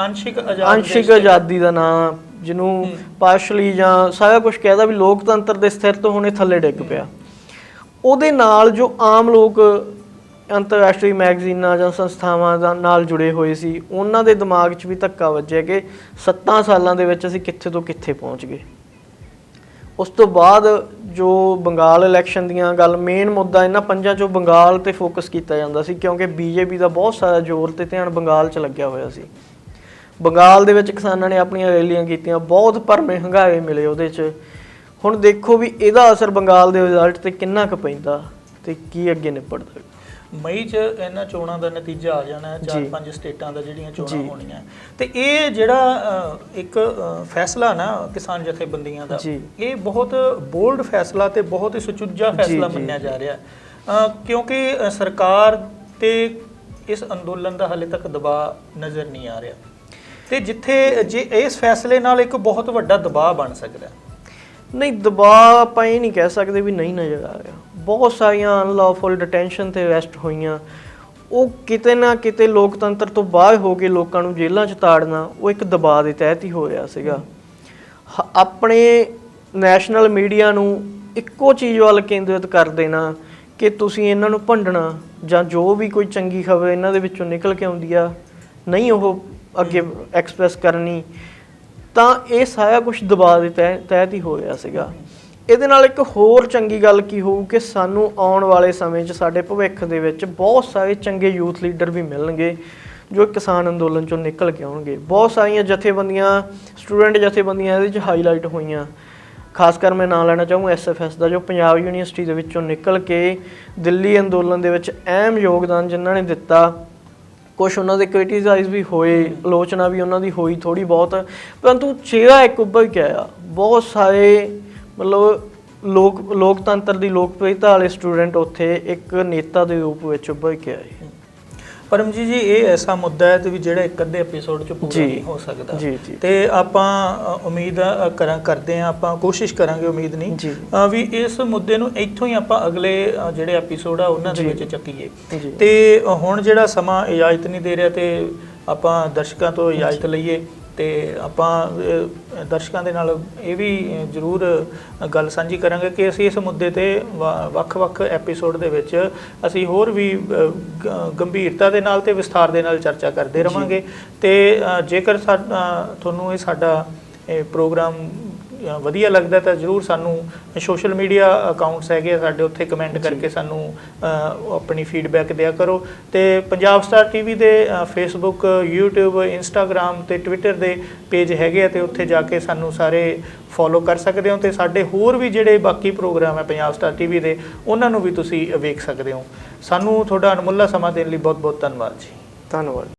ਅੰਸ਼ਿਕ ਆਜ਼ਾਦੀ ਦਾ ਨਾਂ, ਜਿਹਨੂੰ ਪਾਰਸ਼ਲੀ ਜਾਂ ਸਾਰਾ ਕੁਝ ਕਹਿਦਾ ਵੀ ਲੋਕਤੰਤਰ ਦੇ ਸਥਿਰ ਤੋਂ ਹੁਣੇ ਥੱਲੇ ਡਿੱਗ ਪਿਆ। ਉਹਦੇ ਨਾਲ ਜੋ ਆਮ ਲੋਕ ਅੰਤਰਰਾਸ਼ਟਰੀ ਮੈਗਜ਼ੀਨਾਂ ਜਾਂ ਸੰਸਥਾਵਾਂ ਦਾ ਨਾਲ ਜੁੜੇ ਹੋਏ ਸੀ ਉਹਨਾਂ ਦੇ ਦਿਮਾਗ 'ਚ ਵੀ ਧੱਕਾ ਵੱਜਿਆ ਕਿ 7 ਸਾਲਾਂ ਦੇ ਵਿੱਚ ਅਸੀਂ ਕਿੱਥੇ ਤੋਂ ਕਿੱਥੇ ਪਹੁੰਚ ਗਏ। ਉਸ ਤੋਂ ਬਾਅਦ ਜੋ ਬੰਗਾਲ ਇਲੈਕਸ਼ਨ ਦੀਆਂ ਗੱਲ, ਮੇਨ ਮੁੱਦਾ ਇਹਨਾਂ 5 ਚੋਂ ਬੰਗਾਲ ਤੇ ਫੋਕਸ ਕੀਤਾ ਜਾਂਦਾ ਸੀ ਕਿਉਂਕਿ ਬੀਜੇਪੀ ਦਾ ਬਹੁਤ ਸਾਰਾ ਜ਼ੋਰ ਤੇ ਧਿਆਨ ਬੰਗਾਲ 'ਚ ਲੱਗਿਆ ਹੋਇਆ ਸੀ। ਬੰਗਾਲ ਦੇ ਵਿੱਚ ਕਿਸਾਨਾਂ ਨੇ ਆਪਣੀਆਂ ਰੈਲੀਆਂ ਕੀਤੀਆਂ, ਬਹੁਤ ਭਰਵੇਂ ਹੰਗਾਰੇ ਮਿਲੇ ਉਹਦੇ 'ਚ। ਹੁਣ ਦੇਖੋ ਵੀ ਇਹਦਾ ਅਸਰ ਬੰਗਾਲ ਦੇ ਰਿਜ਼ਲਟ ਤੇ ਕਿੰਨਾ ਕੁ ਪੈਂਦਾ ਤੇ ਕੀ ਅੱਗੇ ਨਿਪੜਦਾ। ਮਈ 'ਚ ਇਹਨਾਂ ਚੋਣਾਂ ਦਾ ਨਤੀਜਾ ਆ ਜਾਣਾ, 4-5 ਸਟੇਟਾਂ ਦਾ ਜਿਹੜੀਆਂ ਚੋਣਾਂ ਹੋਣੀਆਂ। ਤੇ ਇਹ ਜਿਹੜਾ ਇੱਕ ਫੈਸਲਾ ਨਾ ਕਿਸਾਨ ਜਥੇਬੰਦੀਆਂ ਦਾ, ਇਹ ਬਹੁਤ ਬੋਲਡ ਫੈਸਲਾ ਤੇ ਬਹੁਤ ਹੀ ਸੁਚੱਜਾ ਫੈਸਲਾ ਮੰਨਿਆ ਜਾ ਰਿਹਾ ਕਿਉਂਕਿ ਸਰਕਾਰ ਤੇ ਇਸ ਅੰਦੋਲਨ ਦਾ ਹਾਲੇ ਤੱਕ ਦਬਾਅ ਨਜ਼ਰ ਨਹੀਂ ਆ ਰਿਹਾ। ਤੇ ਜਿੱਥੇ ਜੇ ਇਸ ਫੈਸਲੇ ਨਾਲ ਇੱਕ ਬਹੁਤ ਵੱਡਾ ਦਬਾਅ ਬਣ ਸਕਦਾ। ਨਹੀਂ, ਦਬਾਅ ਆਪਾਂ ਇਹ ਨਹੀਂ ਕਹਿ ਸਕਦੇ ਵੀ ਨਹੀਂ ਨਜ਼ਰ ਆ ਰਿਹਾ। ਬਹੁਤ ਸਾਰੀਆਂ ਅਨਲੌਫੁਲ ਡਿਟੈਂਸ਼ਨ ਤੇ ਅਰੈਸਟ ਹੋਈਆਂ, ਉਹ ਕਿਤੇ ਨਾ ਕਿਤੇ ਲੋਕਤੰਤਰ ਤੋਂ ਬਾਹਰ ਹੋ ਕੇ ਲੋਕਾਂ ਨੂੰ ਜੇਲ੍ਹਾਂ 'ਚ ਤਾੜਨਾ ਉਹ ਇੱਕ ਦਬਾਅ ਦੇ ਤਹਿਤ ਹੀ ਹੋ ਰਿਹਾ ਸੀਗਾ। ਆਪਣੇ ਨੈਸ਼ਨਲ ਮੀਡੀਆ ਨੂੰ ਇੱਕੋ ਚੀਜ਼ ਵੱਲ ਕੇਂਦਰਿਤ ਕਰ ਦੇਣਾ ਕਿ ਤੁਸੀਂ ਇਹਨਾਂ ਨੂੰ ਭੰਡਣਾ ਜਾਂ ਜੋ ਵੀ ਕੋਈ ਚੰਗੀ ਖਬਰ ਇਹਨਾਂ ਦੇ ਵਿੱਚੋਂ ਨਿਕਲ ਕੇ ਆਉਂਦੀ ਆ ਨਹੀਂ ਉਹ ਅੱਗੇ ਐਕਸਪ੍ਰੈਸ ਕਰਨੀ, ਤਾਂ ਇਹ ਸਾਰਾ ਕੁਝ ਦਬਾਅ ਦੇ ਤਹਿਤ ਹੀ ਹੋ ਰਿਹਾ ਸੀਗਾ। ਇਹਦੇ ਨਾਲ ਇੱਕ ਹੋਰ ਚੰਗੀ ਗੱਲ ਕੀ ਹੋਊ ਕਿ ਸਾਨੂੰ ਆਉਣ ਵਾਲੇ ਸਮੇਂ 'ਚ ਸਾਡੇ ਭਵਿੱਖ ਦੇ ਵਿੱਚ ਬਹੁਤ ਸਾਰੇ ਚੰਗੇ ਯੂਥ ਲੀਡਰ ਵੀ ਮਿਲਣਗੇ ਜੋ ਕਿਸਾਨ ਅੰਦੋਲਨ 'ਚੋਂ ਨਿਕਲ ਕੇ ਆਉਣਗੇ। ਬਹੁਤ ਸਾਰੀਆਂ ਜਥੇਬੰਦੀਆਂ, ਸਟੂਡੈਂਟ ਜਥੇਬੰਦੀਆਂ ਇਹਦੇ 'ਚ ਹਾਈਲਾਈਟ ਹੋਈਆਂ। ਖਾਸ ਕਰ ਮੈਂ ਨਾਂ ਲੈਣਾ ਚਾਹੂੰ SFS ਦਾ, ਜੋ ਪੰਜਾਬ ਯੂਨੀਵਰਸਿਟੀ ਦੇ ਵਿੱਚੋਂ ਨਿਕਲ ਕੇ ਦਿੱਲੀ ਅੰਦੋਲਨ ਦੇ ਵਿੱਚ ਅਹਿਮ ਯੋਗਦਾਨ ਜਿਨ੍ਹਾਂ ਨੇ ਦਿੱਤਾ। ਕੁਛ ਉਹਨਾਂ ਦੇ ਕ੍ਰਿਟੀਸਾਈਜ਼ ਵੀ ਹੋਏ, ਆਲੋਚਨਾ ਵੀ ਉਹਨਾਂ ਦੀ ਹੋਈ ਥੋੜ੍ਹੀ ਬਹੁਤ, ਪਰੰਤੂ ਚਿਹਰਾ ਇੱਕ ਉੱਭਰ ਕੇ ਆਇਆ। ਬਹੁਤ ਸਾਰੇ ਮਤਲਬ ਲੋਕਤੰਤਰ ਦੀ ਲੋਕਪ੍ਰਿਯਤਾ ਵਾਲੇ ਸਟੂਡੈਂਟ ਉੱਥੇ ਇੱਕ ਨੇਤਾ ਦੇ ਰੂਪ ਵਿੱਚ ਉੱਭਰ ਕੇ ਆਏ। ਪਰਮਜੀਤ ਜੀ, ਇਹ ਐਸਾ ਮੁੱਦਾ ਹੈ ਤੇ ਵੀ ਜਿਹੜਾ ਇੱਕ ਅੱਧੇ ਐਪੀਸੋਡ 'ਚ ਪੂਰਾ ਨਹੀਂ ਹੋ ਸਕਦਾ। ਤੇ ਆਪਾਂ ਉਮੀਦ ਕਰਦੇ ਹਾਂ, ਆਪਾਂ ਕੋਸ਼ਿਸ਼ ਕਰਾਂਗੇ, ਉਮੀਦ ਨਹੀਂ ਵੀ ਇਸ ਮੁੱਦੇ ਨੂੰ ਇੱਥੋਂ ਹੀ ਆਪਾਂ ਅਗਲੇ ਜਿਹੜੇ ਐਪੀਸੋਡ ਆ ਉਹਨਾਂ ਦੇ ਵਿੱਚ ਚੱਕੀਏ। ਤੇ ਹੁਣ ਜਿਹੜਾ ਸਮਾਂ ਇਜਾਜ਼ਤ ਨਹੀਂ ਦੇ ਰਿਹਾ ਤੇ ਆਪਾਂ ਦਰਸ਼ਕਾਂ ਤੋਂ ਇਜਾਜ਼ਤ ਲਈਏ। ਤੇ ਆਪਾਂ ਦਰਸ਼ਕਾਂ ਦੇ ਨਾਲ ਇਹ ਵੀ ਜ਼ਰੂਰ ਗੱਲ ਸਾਂਝੀ ਕਰਾਂਗੇ ਕਿ ਅਸੀਂ ਇਸ ਮੁੱਦੇ ਤੇ ਵੱਖ-ਵੱਖ ਐਪੀਸੋਡ ਦੇ ਵਿੱਚ ਅਸੀਂ ਹੋਰ ਵੀ ਗੰਭੀਰਤਾ ਦੇ ਨਾਲ ਤੇ ਵਿਸਥਾਰ ਦੇ ਨਾਲ ਚਰਚਾ ਕਰਦੇ ਰਵਾਂਗੇ। ਤੇ ਜੇਕਰ ਤੁਹਾਨੂੰ ਇਹ ਸਾਡਾ ਪ੍ਰੋਗਰਾਮ ਵਧੀਆ ਲੱਗਦਾ ਤਾਂ ਜ਼ਰੂਰ ਸਾਨੂੰ ਸੋਸ਼ਲ ਮੀਡੀਆ ਅਕਾਊਂਟਸ ਹੈਗੇ ਆ ਸਾਡੇ, ਉੱਥੇ ਕਮੈਂਟ ਕਰਕੇ ਸਾਨੂੰ ਆਪਣੀ ਫੀਡਬੈਕ ਦਿਆ ਕਰੋ। ਤੇ ਪੰਜਾਬ ਸਟਾਰ ਟੀਵੀ ਦੇ ਫੇਸਬੁੱਕ, YouTube, ਇੰਸਟਾਗ੍ਰਾਮ ਤੇ ਟਵਿੱਟਰ ਦੇ ਪੇਜ ਹੈਗੇ ਆ, ਤੇ ਉੱਥੇ ਜਾ ਕੇ ਸਾਨੂੰ ਸਾਰੇ ਫੋਲੋ ਕਰ ਸਕਦੇ ਹੋ। ਤੇ ਸਾਡੇ ਹੋਰ ਵੀ ਜਿਹੜੇ ਬਾਕੀ ਪ੍ਰੋਗਰਾਮ ਹੈ ਪੰਜਾਬ ਸਟਾਰ ਟੀਵੀ ਦੇ, ਉਹਨਾਂ ਨੂੰ ਵੀ ਤੁਸੀਂ ਵੇਖ ਸਕਦੇ ਹੋ। ਸਾਨੂੰ ਤੁਹਾਡਾ ਅਣਮੁੱਲਾ ਸਮਾਂ ਦੇਣ ਲਈ ਬਹੁਤ ਬਹੁਤ ਧੰਨਵਾਦ ਜੀ। ਧੰਨਵਾਦ।